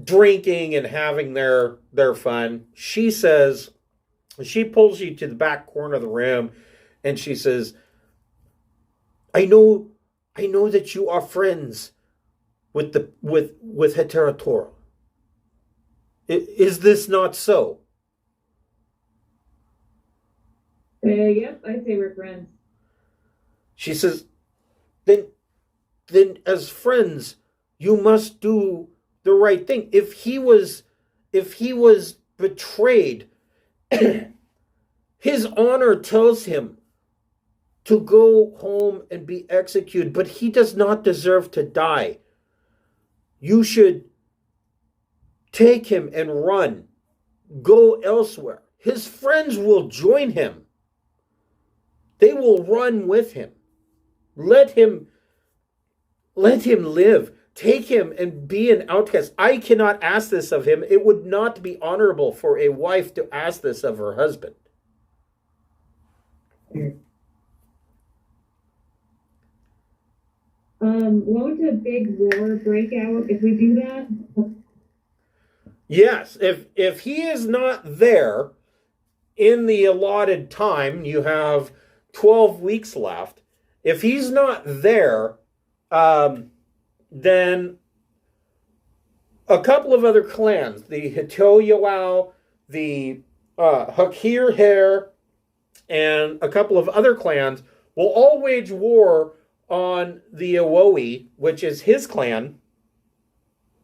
drinking and having their fun. She says, she pulls you to the back corner of the room and she says, I know that you are friends with Heteratoril. Is this not so? Yep, I'd say we're friends. She says, then as friends, you must do the right thing. If he was betrayed, his honor tells him to go home and be executed, but he does not deserve to die. You should take him and run. Go elsewhere. His friends will join him. They will run with him. Let him live. Take him and be an outcast. I cannot ask this of him. It would not be honorable for a wife to ask this of her husband. Won't a big war break out if we do that? Yes, if he is not there in the allotted time, you have 12 weeks left. If he's not there, then a couple of other clans, the Hitoyoao, the Hakir Hair, and a couple of other clans will all wage war on the Awowi, which is his clan,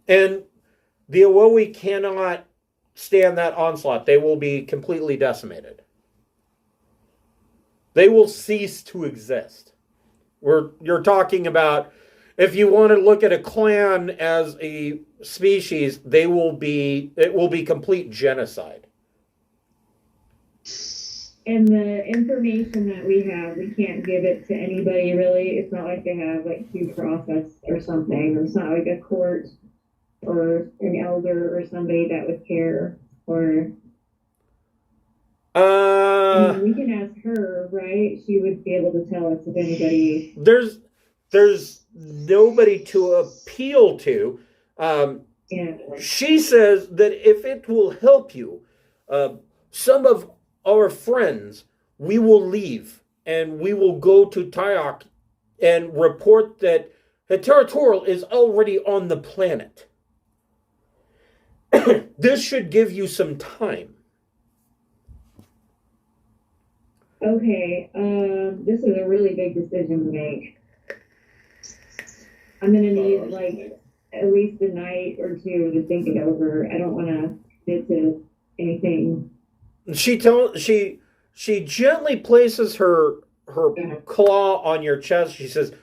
and the Awowi cannot stand that onslaught. They will be completely decimated. They will cease to exist. You're talking about, if you want to look at a clan as a species, it will be complete genocide. And the information that we have, we can't give it to anybody really. It's not like they have like due process or something, or it's not like a court or an elder or somebody that would care. Or we can ask her, right? She would be able to tell us if anybody. There's nobody to appeal to. Yeah. She says that if it will help you, some of our friends, we will leave and we will go to Tyok and report that Heterotoral is already on the planet. This should give you some time. Okay, this is a really big decision to make. I'm gonna need like at least a night or two to think it over. I don't want to commit to anything. She gently places her claw on your chest. She says,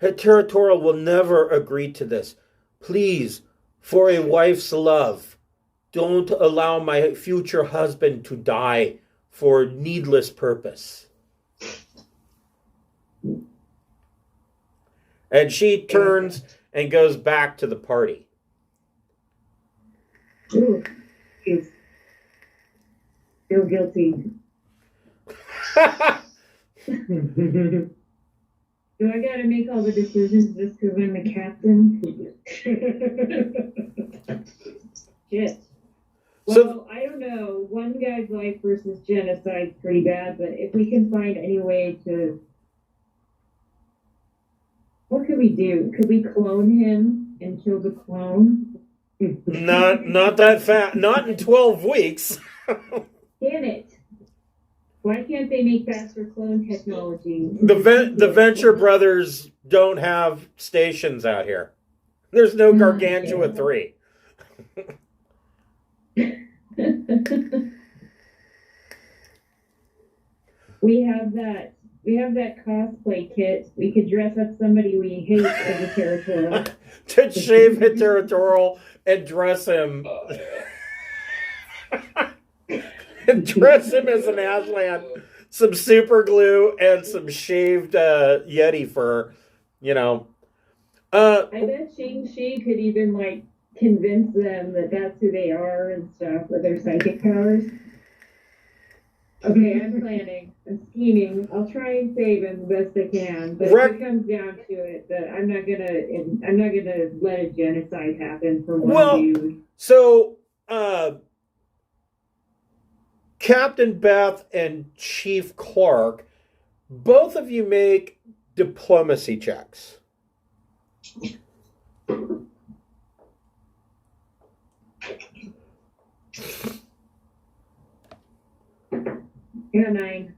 Heterotoral will never agree to this. Please, for a wife's love, don't allow my future husband to die for needless purpose. And she turns and goes back to the party. Ooh, she's feel guilty. Do I gotta make all the decisions just because I'm the captain? Shit. Well, I don't know. One guy's life versus genocide is pretty bad, but if we can find any way to... What could we do? Could we clone him and kill the clone? Not that fast. Not in 12 weeks. Damn it. Why can't they make faster clone technology? The Venture Brothers don't have stations out here. There's no Gargantua 3. We have that cosplay kit. We could dress up somebody we hate as a territorial. To shave Heterotoral and dress him. And dress him as an Aslan. Some super glue and some shaved Yeti fur. You know. I bet Shang-Chi could even like convince them that that's who they are and stuff with their psychic powers. Okay, I'm planning. I'm scheming. I'll try and save him the best I can. But if it comes down to it, that I'm not gonna let a genocide happen for one dude. So Captain Beth and Chief Clark, both of you make diplomacy checks. Yeah, 9.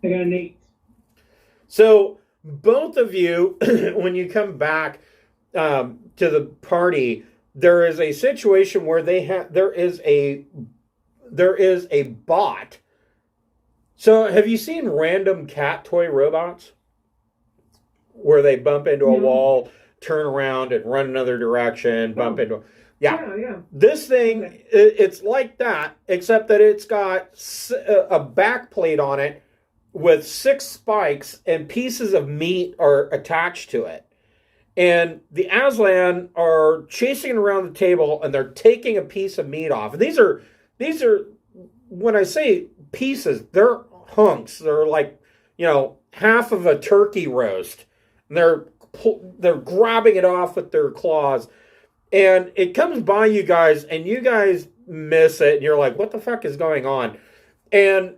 I got an 8. So both of you, when you come back to the party, there is a situation where there is a bot. So have you seen random cat toy robots where they bump into a wall, turn around and run another direction, bump into? Yeah. This thing, it's like that, except that it's got a back plate on it with 6 spikes and pieces of meat are attached to it. And the Aslan are chasing it around the table and they're taking a piece of meat off. And these are, when I say pieces, they're hunks. They're like, half of a turkey roast. And they're grabbing it off with their claws. And it comes by you guys, and you guys miss it, and you're like, what the fuck is going on? And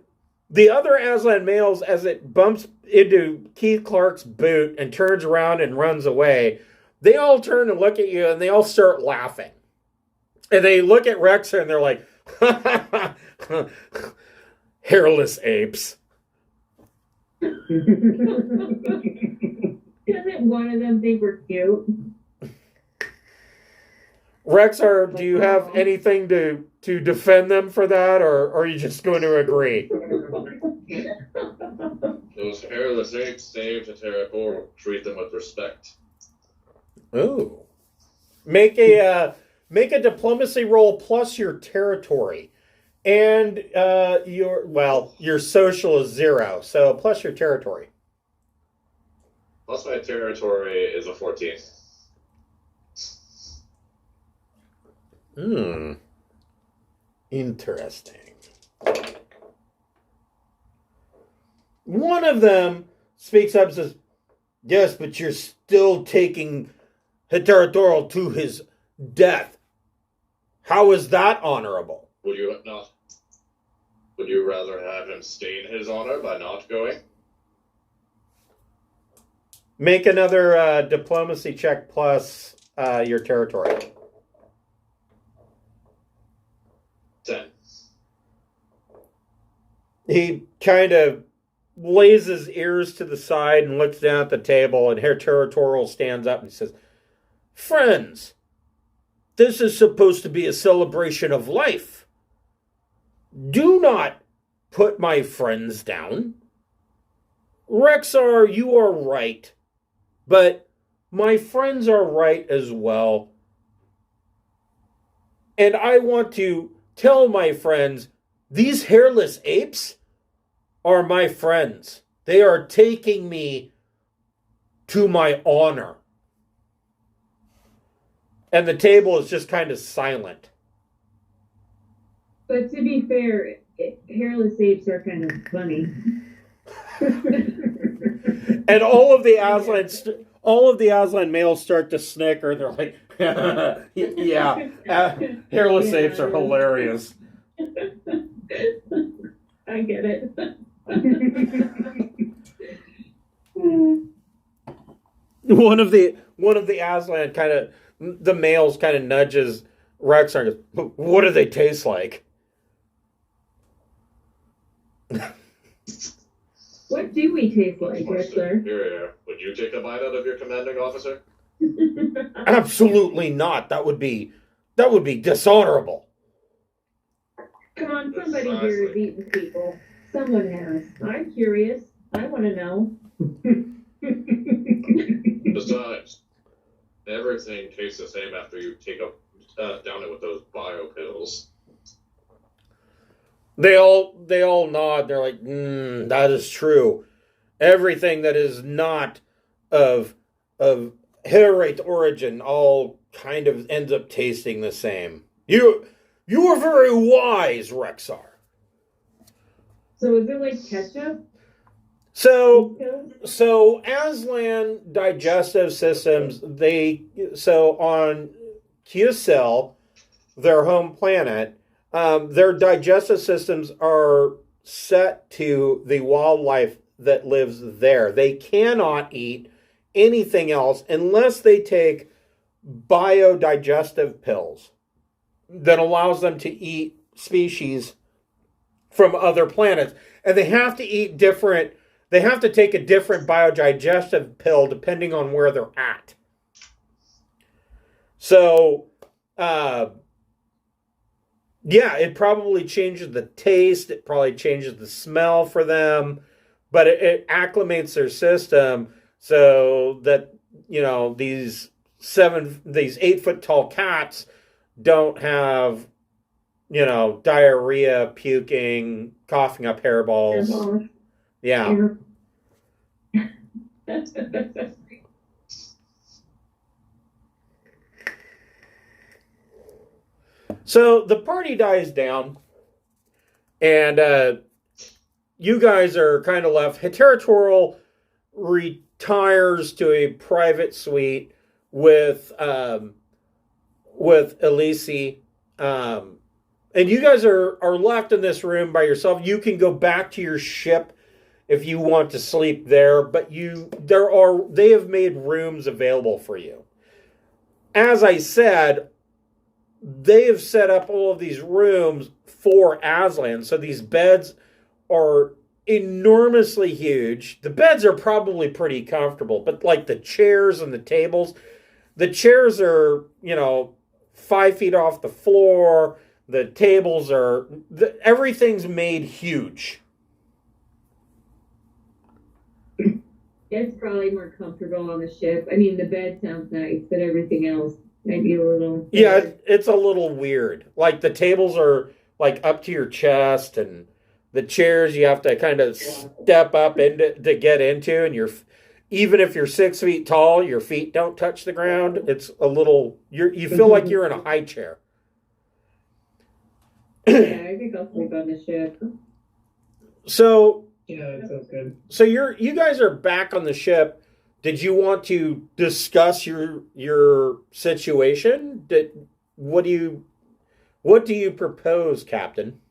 the other Aslan males, as it bumps into Keith Clark's boot and turns around and runs away, they all turn and look at you, and they all start laughing. And they look at Rexar and they're like, hairless apes. Doesn't one of them think we're cute? Rexar, do you have anything to defend them for that, or are you just going to agree? Those hairless apes saved Terracore. Treat them with respect. Ooh. Make a diplomacy roll plus your territory. And your social is 0, so plus your territory. Plus my territory is a 14. Interesting. One of them speaks up and says, yes, but you're still taking Hiteratorial to his death. How is that honorable? Would you not? Would you rather have him stain his honor by not going? Make another diplomacy check plus your territory. 10. He kind of lays his ears to the side and looks down at the table, and Herr Territorial stands up and says, friends, this is supposed to be a celebration of life. Do not put my friends down. Rexar, you are right, but my friends are right as well. And I want to tell my friends, these hairless apes are my friends. They are taking me to my honor. And the table is just kind of silent. But to be fair, hairless apes are kind of funny. And all of the Aslan males start to snicker. They're like, yeah, hairless apes are hilarious. I get it. One of the Aslan the males kind of nudges Rexar and goes, what do they taste like? What do we taste like, Rexar? Here. Would you take a bite out of your commanding officer? Absolutely not. That would be dishonorable. Come on, somebody here has eaten people. Someone has. I'm curious. I want to know. Besides, everything tastes the same after you take down it with those bio pills. They all nod. They're like, that is true. Everything that is not of Herite origin all kind of ends up tasting the same. You are very wise, Rexar. So is it like ketchup? So Aslan digestive systems, on QCell, their home planet, their digestive systems are set to the wildlife that lives there. They cannot eat anything else unless they take biodigestive pills that allows them to eat species from other planets. And they have to take a different biodigestive pill depending on where they're at. So, it probably changes the taste. It probably changes the smell for them. But it acclimates their system so that, these 8-foot tall cats don't have, diarrhea, puking, coughing up hairballs. Yeah. So the party dies down, and you guys are kind of left. Territorial retires to a private suite with Elise, and you guys are left in this room by yourself. You can go back to your ship if you want to sleep there, but they have made rooms available for you. As I said, they have set up all of these rooms for Aslan. So these beds are enormously huge. The beds are probably pretty comfortable, but like the chairs and the chairs are, 5 feet off the floor. The tables are, everything's made huge. It's probably more comfortable on the ship. I mean, the bed sounds nice, but everything else might be a little. Yeah, it's a little weird. Like the tables are like up to your chest, and the chairs you have to kind of step up into to get into, and even if you're 6 feet tall, your feet don't touch the ground. It's a little you feel like you're in a high chair. Yeah, I think I'll sleep on the ship. So Yeah, that sounds good. So you guys are back on the ship. Did you want to discuss your situation? What do you propose, Captain?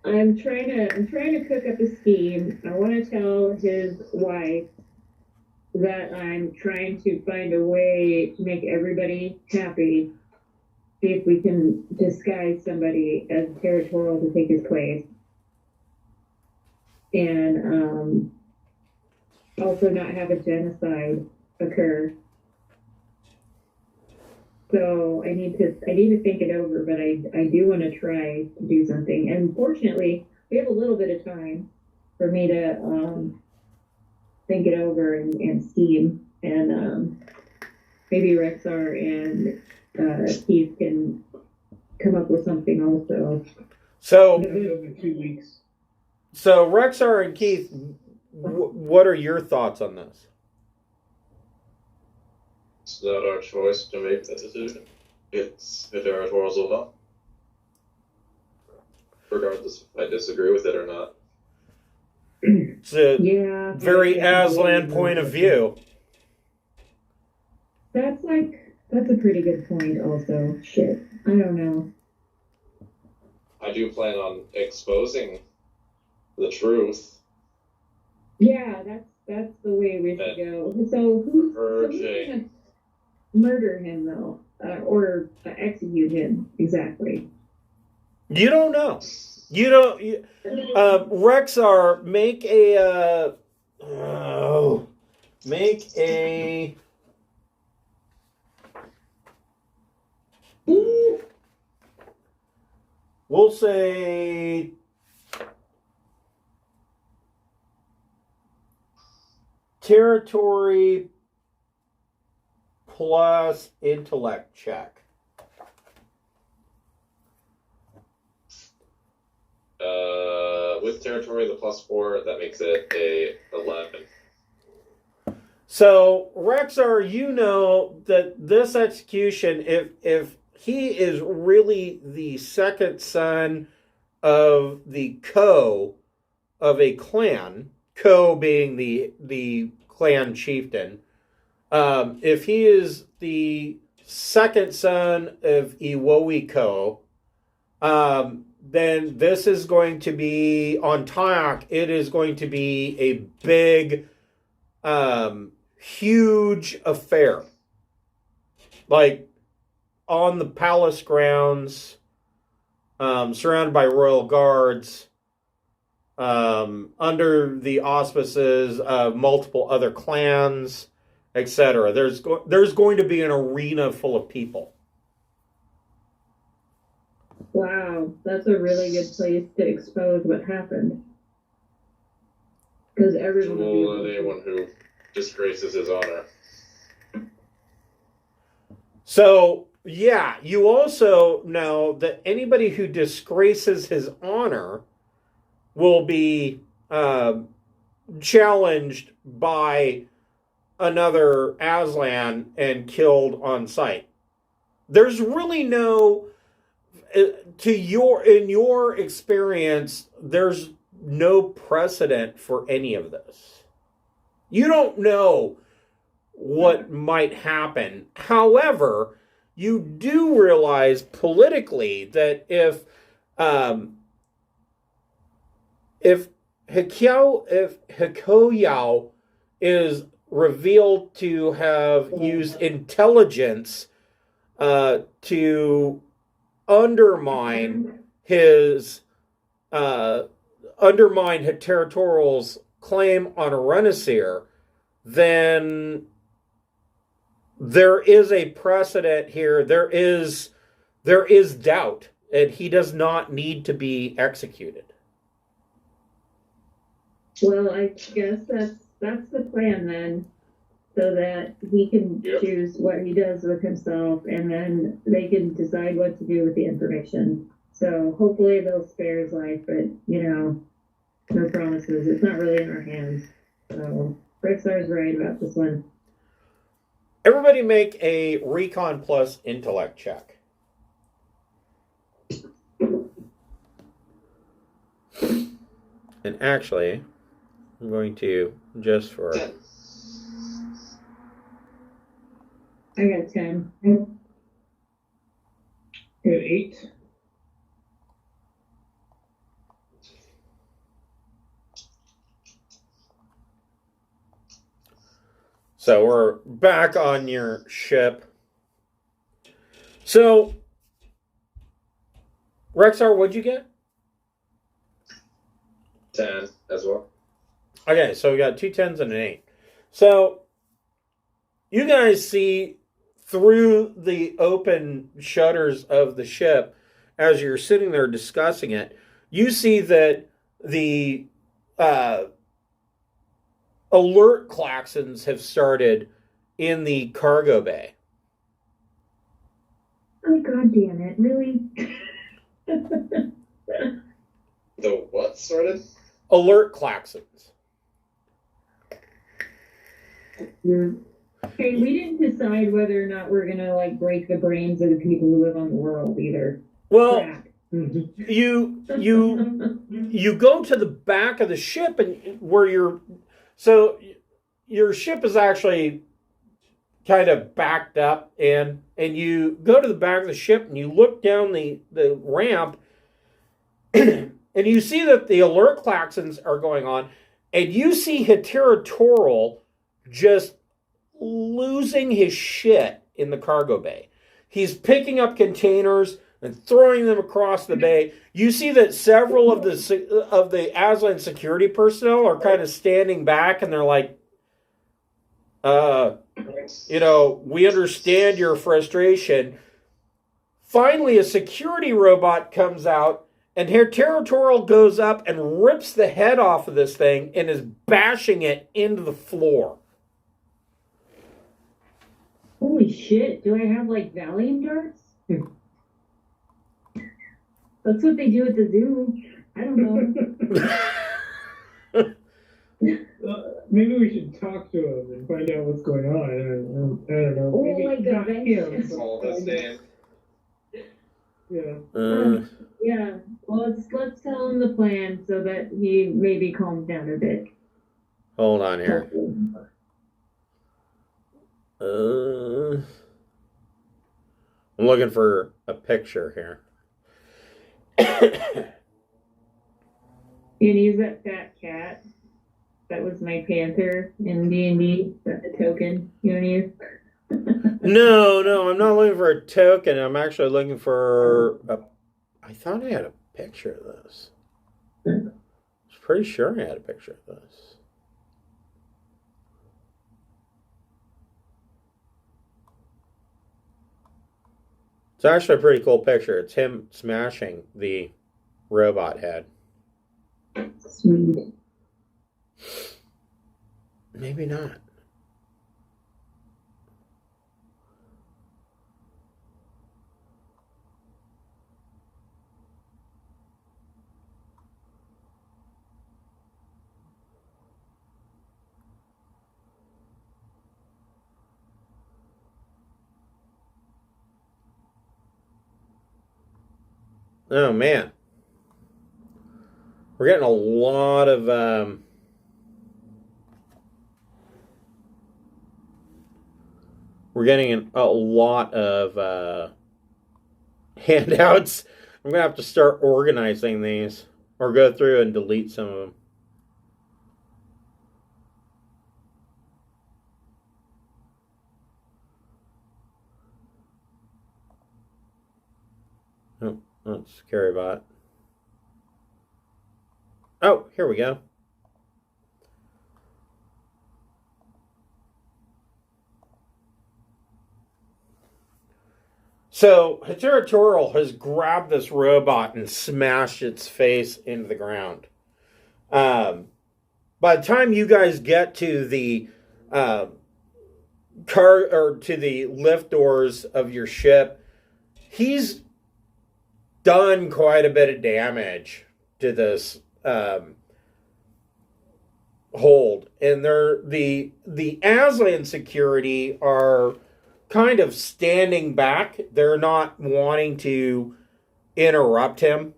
I'm trying to cook up a scheme. I want to tell his wife that I'm trying to find a way to make everybody happy. See if we can disguise somebody as territorial to take his place. And also not have a genocide occur. So I need to think it over, but I do want to try to do something. And fortunately, we have a little bit of time for me to think it over and scheme. And maybe Rexar and Keith can come up with something also. So Over 2 weeks. So Rexar and Keith, what are your thoughts on this? It's not our choice to make that decision. It's the territorial's law. Regardless if I disagree with it or not. It's a very yeah, Aslan point of view. That's a pretty good point also. Shit. I don't know. I do plan on exposing the truth. Yeah, that's the way we should go. So who's gonna murder him though, or execute him exactly? You don't know. You don't. Rexar, make a. We'll say. Territory plus intellect check. With territory, the +4, that makes it a 11. So, Rexar, you know that this execution, if he is really the second son of the Co of a clan, Co being the clan chieftain, if he is the second son of Iwowi Co, then this is going to be, on Tyak, it is going to be a big, huge affair. Like, on the palace grounds, surrounded by royal guards, under the auspices of multiple other clans, etc. There's going to be an arena full of people. Wow, that's a really good place to expose what happened. Because everyone will be able to- anyone who disgraces his honor. So, yeah, you also know that anybody who disgraces his honor will be challenged by another Aslan and killed on sight. There's really no, in your experience, there's no precedent for any of this. You don't know what might happen. However, you do realize politically that if Hikoyao is revealed to have used intelligence to undermine his territorial's claim on a Renaissir, then there is a precedent here. There is doubt, and he does not need to be executed. Well, I guess that's the plan then, so that he can choose what he does with himself, and then they can decide what to do with the information. So hopefully they'll spare his life, but no promises. It's not really in our hands. So Rexar's right about this one. Everybody make a Recon plus intellect check. And actually, I'm going to, just for... I got 10. I got 8. So we're back on your ship. So, Rexar, what'd you get? 10 as well. Okay, so we got 2 10s and an 8. So, you guys see through the open shutters of the ship, as you're sitting there discussing it, you see that the alert klaxons have started in the cargo bay. Oh, God damn it. Really? The what started? Alert klaxons. Hey, we didn't decide whether or not we're gonna break the brains of the people who live on the world either. Well, Crap. you go to the back of the ship and where your ship is actually kind of backed up, and you go to the back of the ship and you look down the ramp and you see that the alert klaxons are going on, and you see Hetera Toral just losing his shit in the cargo bay. He's picking up containers and throwing them across the bay. You see that several of the Aslan security personnel are kind of standing back, and they're like, we understand your frustration. Finally, a security robot comes out, and her territorial goes up and rips the head off of this thing and is bashing it into the floor. Holy shit, do I have Valium darts? That's what they do at the zoo. I don't know. Maybe we should talk to him and find out what's going on. I don't know. Oh Maybe my God. not him. All his name. Yeah. Yeah. Well, let's tell him the plan so that he maybe calms down a bit. Hold on here. I'm looking for a picture here. You can use that fat cat. That was my panther in D&D. That's a token you want to use? No, I'm not looking for a token. I'm actually looking for I thought I had a picture of this. I was pretty sure I had a picture of this. It's actually a pretty cool picture. It's him smashing the robot head. Sweet. Maybe not. Oh man, we're getting a lot of handouts. I'm gonna have to start organizing these, or go through and delete some of them. Oh, that's CarryBot. Oh, here we go. So, Territorial has grabbed this robot and smashed its face into the ground. By the time you guys get to the car or to the lift doors of your ship, he's done quite a bit of damage to this hold, and the Aslan security are kind of standing back. They're not wanting to interrupt him.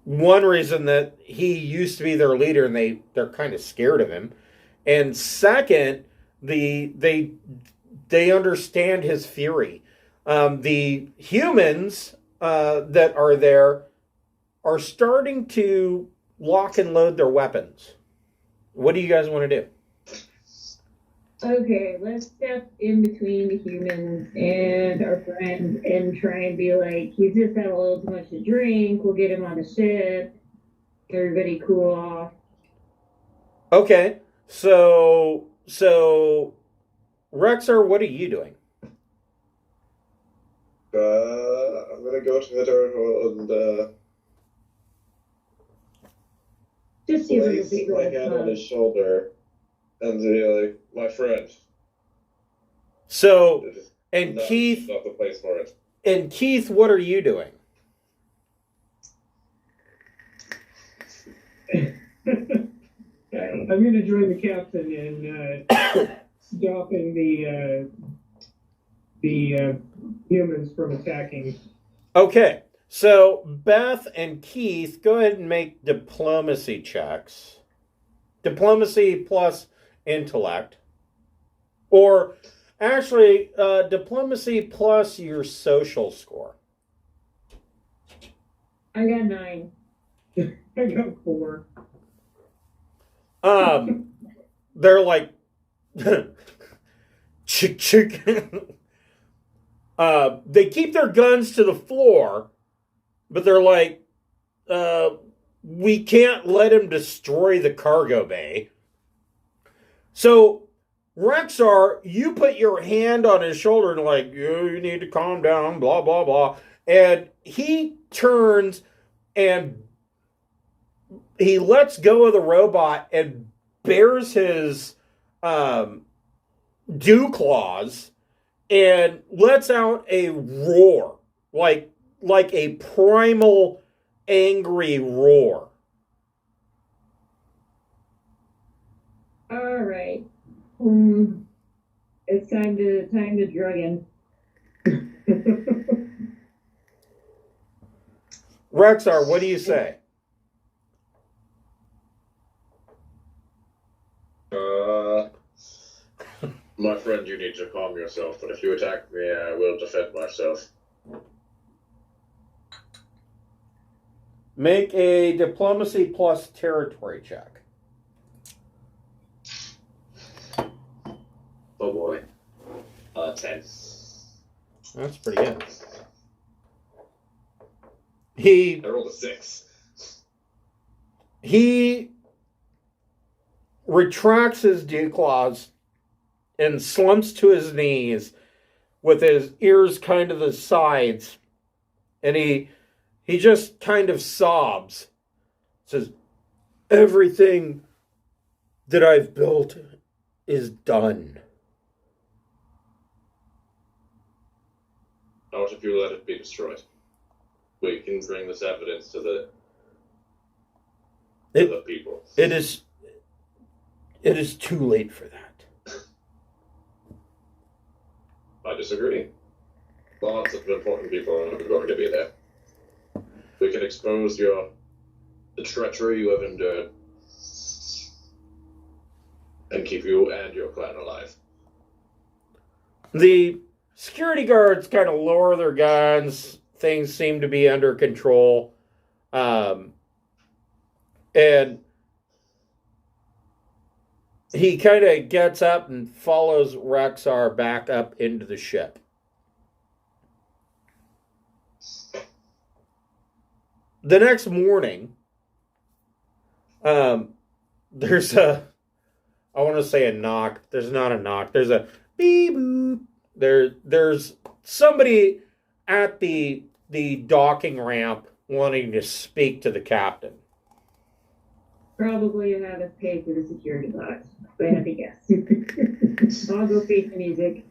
One reason that he used to be their leader, and they're kind of scared of him. And second, they understand his fury. The humans that are there are starting to lock and load their weapons. What do you guys want to do? Okay, let's step in between the humans and our friend and try and be like, he's just had a little too much to drink. We'll get him on the ship. Everybody cool off. Okay, so Rexar, what are you doing? I'm gonna go to the door and Just give him a place big my old hand on hug. his shoulder and be like, my friend. So, This is and not, Keith, not the place for it. and Keith, what are you doing? I'm going to join the captain in stopping the humans from attacking. Okay, so Beth and Keith, go ahead and make diplomacy checks. Diplomacy plus intellect. Or actually, diplomacy plus your social score. I got 9. I got 4. They're like, chick, chick. They keep their guns to the floor, but they're like, we can't let him destroy the cargo bay. So, Rexar, you put your hand on his shoulder and like, you need to calm down, blah, blah, blah. And he turns and he lets go of the robot and bares his dew claws and lets out a roar, like a primal, angry roar. All right. It's time to drug him. Rexar, what do you say? My friend, you need to calm yourself, but if you attack me, I will defend myself. Make a diplomacy plus territory check. Oh boy. 10. That's pretty good. He I rolled a 6. He retracts his dew claws and slumps to his knees with his ears kind of the sides. And he just kind of sobs. Says, everything that I've built is done. Not if you let it be destroyed. We can bring this evidence to the people. It is too late for that. I disagree. Lots of important people are going to be there. We can expose the treachery you have endured and keep you and your clan alive. The security guards kind of lower their guns. Things seem to be under control. And he kind of gets up and follows Rexar back up into the ship. The next morning, there's a, I want to say a knock. There's not a knock. There's a beep boop. There's somebody at the docking ramp wanting to speak to the captain. Probably have us pay for the security box. If I had to guess. I'll go face the music.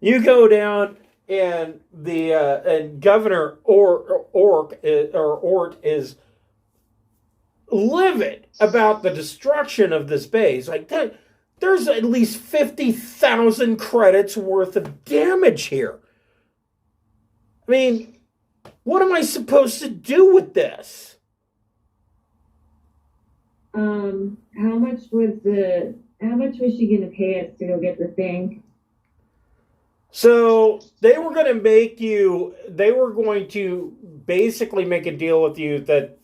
You go down, and the and Governor Ort is livid about the destruction of this base. Like, there's at least 50,000 credits worth of damage here. I mean, what am I supposed to do with this? How much was she gonna pay us to go get the thing? So they were going to basically make a deal with you that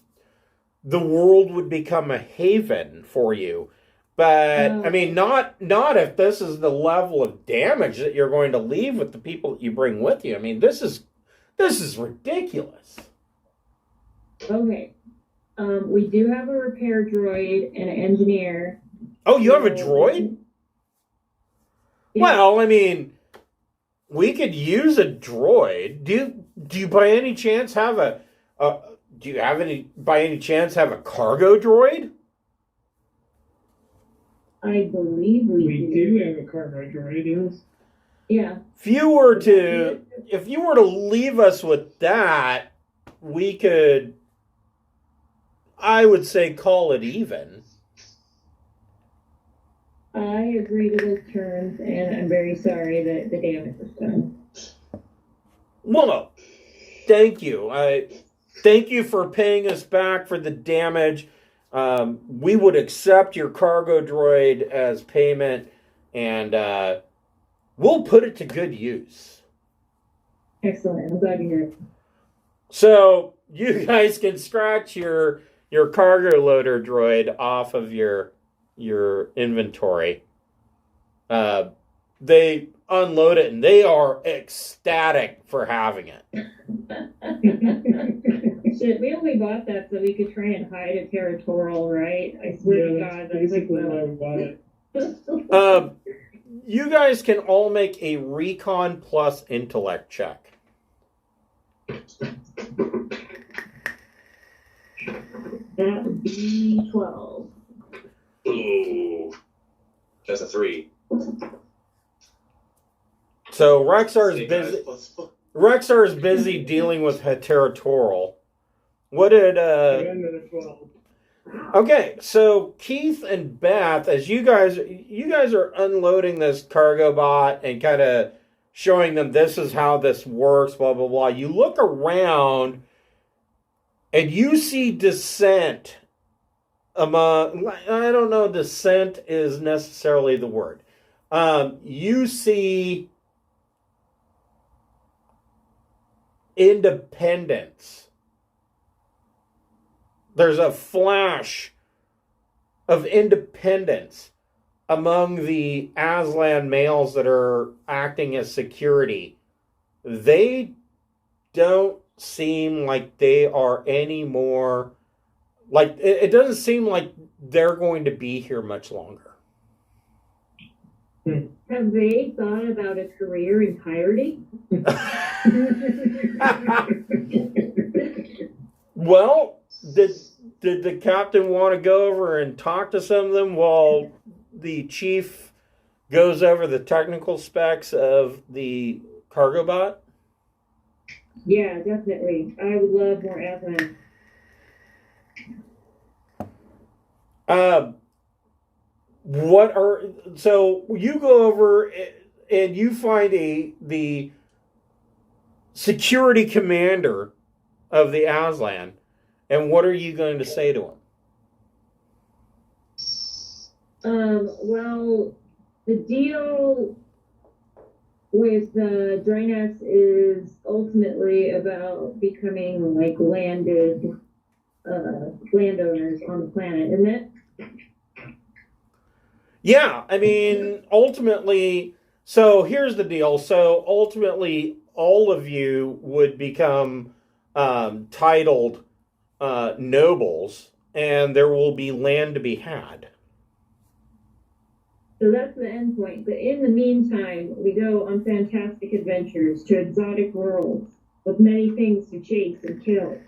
the world would become a haven for you. But I mean, not if this is the level of damage that you're going to leave with the people that you bring with you. I mean, this is ridiculous. Okay. We do have a repair droid and an engineer. Oh, you have a droid? Yeah. Well, I mean, we could use a droid. Do you by any chance have a cargo droid? I believe We do have a cargo droid, yes. Yeah. If you were to leave us with that, we could, I would say, call it even. I agree to those terms, and I'm very sorry that the damage was done. Well, no. Thank you. Thank you for paying us back for the damage. We would accept your cargo droid as payment, and we'll put it to good use. Excellent. I'm glad to hear it. So you guys can scratch your cargo loader droid off of your inventory. They unload it and they are ecstatic for having it. Shit, we only bought that so we could try and hide a territorial, right? I swear to God, that's basically like, why we bought it. You guys can all make a recon plus intellect check. That would be 12. Ooh. That's a 3. So Rexar is busy dealing with her territorial. What did Another 12. Okay, so Keith and Beth, as you guys are unloading this cargo bot and kind of showing them this is how this works, blah blah blah. You look around and you see dissent among, I don't know, dissent is necessarily the word. You see independence. There's a flash of independence among the Aslan males that are acting as security. They don't seem like they are any more, like, it doesn't seem like they're going to be here much longer. Have they thought about a career in pirating? Well, did the captain want to go over and talk to some of them while the chief goes over the technical specs of the cargo bot? Yeah, definitely. I would love more admin. So you go over and you find the security commander of the Aslan, and what are you going to say to him? Well, the deal with Drinax is ultimately about becoming like landowners on the planet, isn't it? Yeah, I mean, ultimately, so here's the deal. So ultimately, all of you would become titled nobles, and there will be land to be had. So that's the end point. But in the meantime, we go on fantastic adventures to exotic worlds with many things to chase and kill.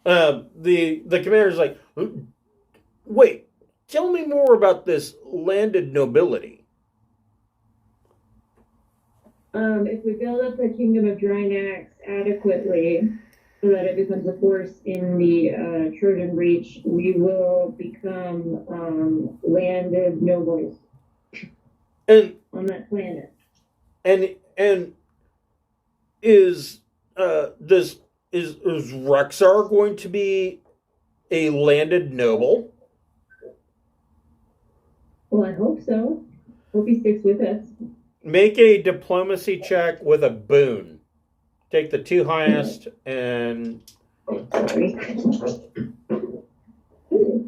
The commander's like, wait, tell me more about this landed nobility. If we build up the kingdom of Drinax adequately so that it becomes a force in the Trojan Reach, we will become landed nobles And on that planet. and is Rexar going to be a landed noble? Well, I hope so. Hope he sticks with us. Make a diplomacy check with a boon. Take the two highest and Sorry.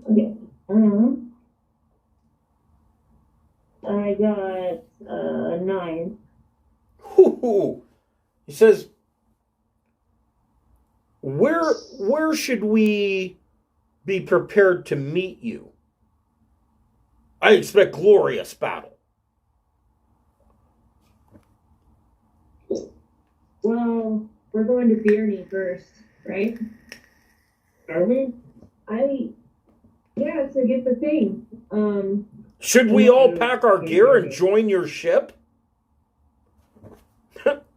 Okay. I got 9. He says, where should we be prepared to meet you? I expect glorious battle. Well, we're going to Birney first, right? Are we? Yeah, to get the thing. Should we all pack our gear and join your ship?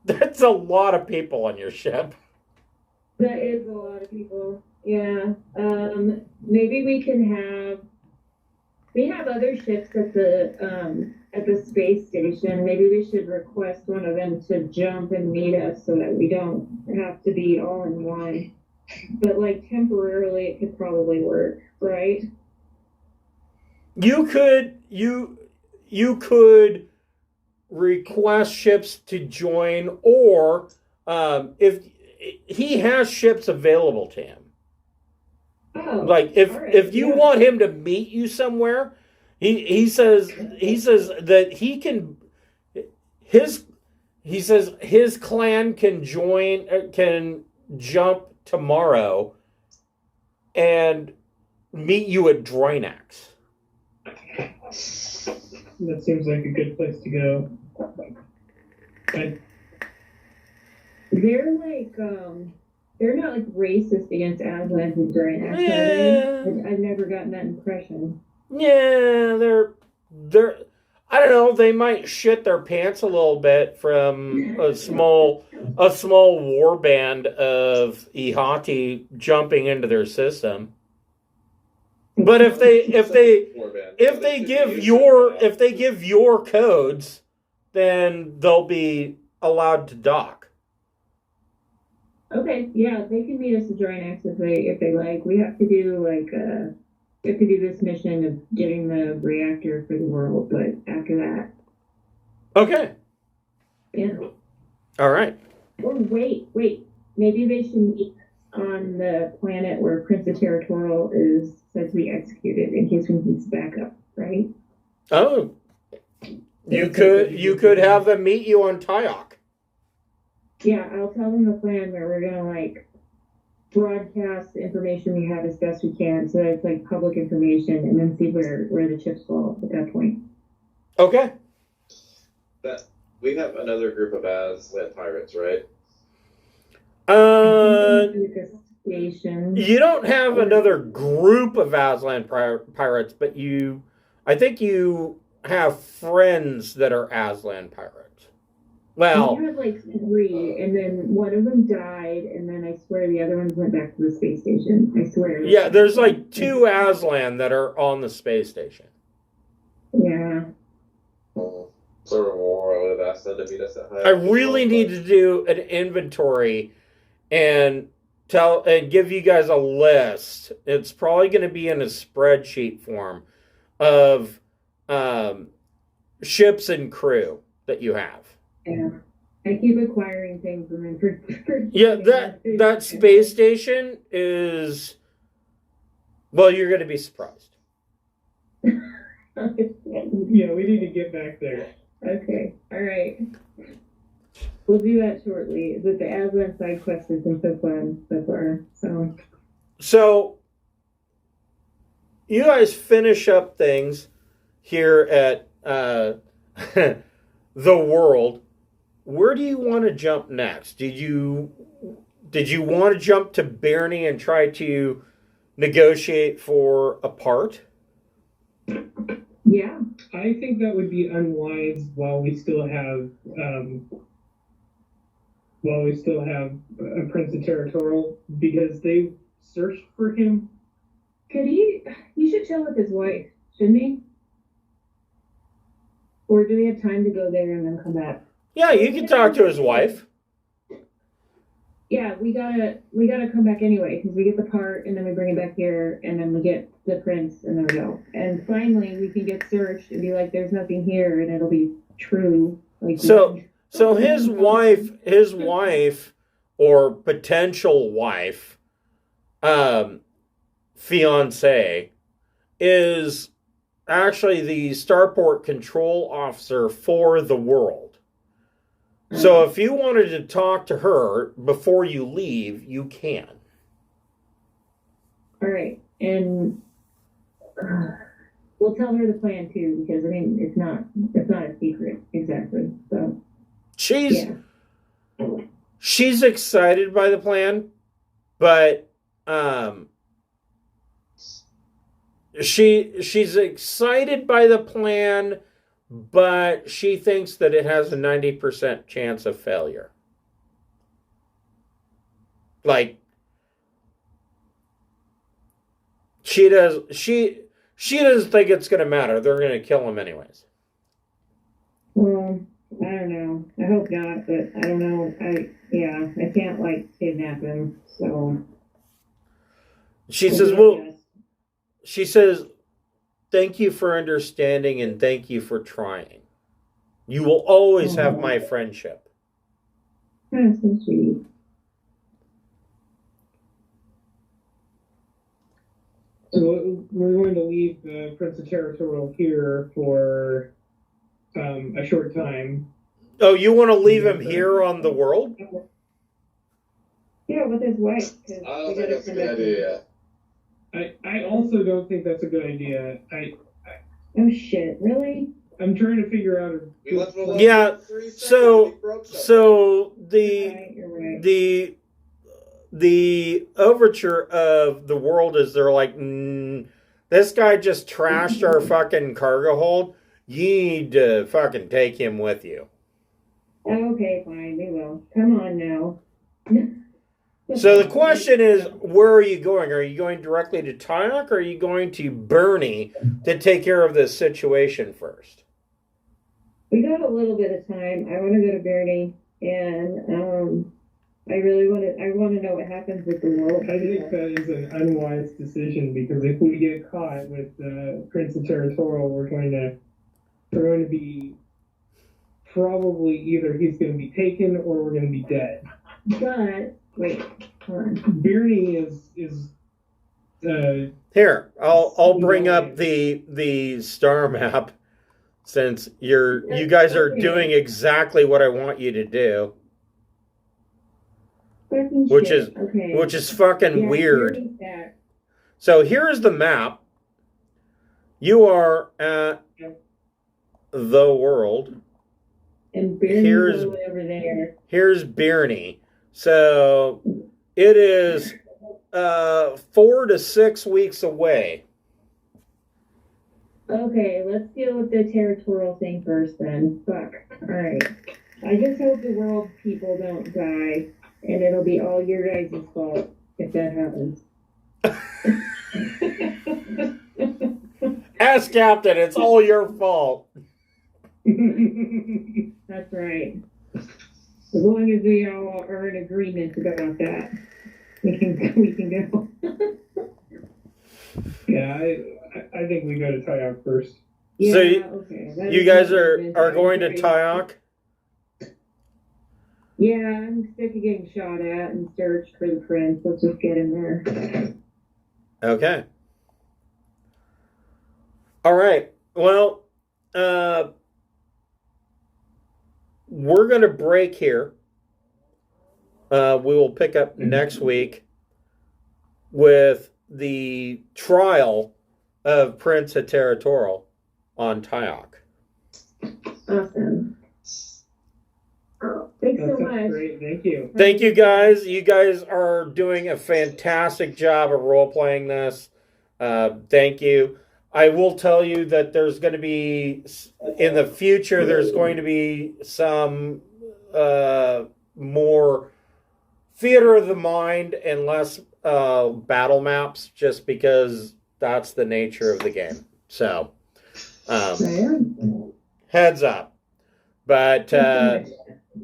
That's a lot of people on your ship. That is a lot of people. Yeah. Maybe we have other ships at the space station. Maybe we should request one of them to jump and meet us so that we don't have to be all in one. But like temporarily it could probably work, right? You could request ships to join, or if he has ships available to him. Oh, Like if you yeah. want him to meet you somewhere, he says that he can his clan can jump tomorrow and meet you at Drinax. That seems like a good place to go. They're like they're not like racist against Aslan's and Drinax, Yeah. are they? I've never gotten that impression. Yeah, they're I don't know, they might shit their pants a little bit from a small war band of Ihati jumping into their system. But if they give your codes, then they'll be allowed to dock. Okay, yeah, they can meet us at Drinax if they like. We have to do this mission of getting the reactor for the world, but after that. Okay. Yeah. All right. Or wait. Maybe they should meet on the planet where Prince of Territorial is said to be executed in case we need backup, right? Oh. You could have them meet you on Tyok. Yeah, I'll tell them the plan where we're gonna like broadcast the information we have as best we can so that it's like public information, and then see where the chips fall at that point. Okay. We have another group of Aslan pirates, right? Station. You don't have another group of Aslan pirates, but I think you have friends that are Aslan pirates. Well, We had like 3, and then one of them died, and then I swear the other ones went back to the space station. I swear. yeah, there's like 2 Aslan that are on the space station. Yeah. Sort of war, I would have asked them to meet us at high. I really need to do an inventory and give you guys a list. It's probably going to be in a spreadsheet form of ships and crew that you have. Yeah. I keep acquiring things and then for Yeah, that space station is, well, you're going to be surprised. Yeah, we need to get back there. Okay. All right. We'll do that shortly. But the Aslan side quest has been so fun so far. So you guys finish up things here at the world. Where do you want to jump next? Did you want to jump to Bernie and try to negotiate for a part? Yeah. I think that would be unwise while we still have a Prince of Territorial, because they searched for him. Could he should chill with his wife, shouldn't he? Or do we have time to go there and then come back? Yeah, you can talk to his wife. Yeah, we gotta come back anyway, because we get the part and then we bring it back here and then we get the prince and then we go. And finally we can get searched and be like, there's nothing here, and it'll be true. Like So his wife or potential wife, fiance, is actually the starport control officer for the world. So if you wanted to talk to her before you leave, you can. All right, and we'll tell her the plan too, because I mean it's not a secret exactly. So she's excited by the plan, but she's excited by the plan, but she thinks that it has a 90% chance of failure. Like, she doesn't think it's going to matter. They're going to kill him anyways. Well, I don't know. I hope not, but I don't know. I can't kidnap him. So She says, thank you for understanding and thank you for trying. You will always have my friendship. That's so sweet. So we're going to leave the Prince of Territorial here for a short time. Oh, you want to leave him here on the world? Yeah, with his wife. I don't think that's a good idea. I also don't think that's a good idea. Oh shit! Really? I'm trying to figure out. Yeah. So You're right. the overture of the world is they're like, this guy just trashed our fucking cargo hold. You need to fucking take him with you. Okay, fine. We will. Come on now. So the question is, where are you going? Are you going directly to Tyock, or are you going to Bernie to take care of this situation first? We got a little bit of time. I want to go to Bernie, and I really want to. I want to know what happens with the world. I think that is an unwise decision, because if we get caught with Prince of Territorial, we're going to be probably either he's going to be taken or we're going to be dead. But wait, hold on. Bernie is Here, I'll bring up the star map, since you guys are doing exactly what I want you to do, which is fucking weird. So here's the map. You are at the world. And Bernie's all the way over there. Here's Bernie. So it is 4 to 6 weeks away. Okay, let's deal with the territorial thing first then. Fuck. Alright. I just hope the world people don't die, and it'll be all your guys' fault if that happens. As captain, it's all your fault. That's right. As long as we all are in agreement about that, we can go. Yeah, I think we go to Tyock first. Yeah, So okay. you guys are going to Tyock? Yeah, I'm sick of getting shot at and searched for the prince. Let's just get in there. Okay. All right. Well, we're going to break here. We will pick up next week with the trial of Prince Territorial on Tyok. Awesome. Thanks so much. Great, thank you. Thank you guys. You guys are doing a fantastic job of role playing this. Thank you. I will tell you that there's going to be, in the future, there's going to be some more theater of the mind and less battle maps, just because that's the nature of the game. So, heads up. But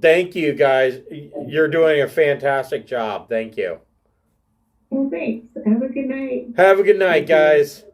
thank you guys. You're doing a fantastic job. Thank you. Well, thanks. Have a good night. Have a good night, guys.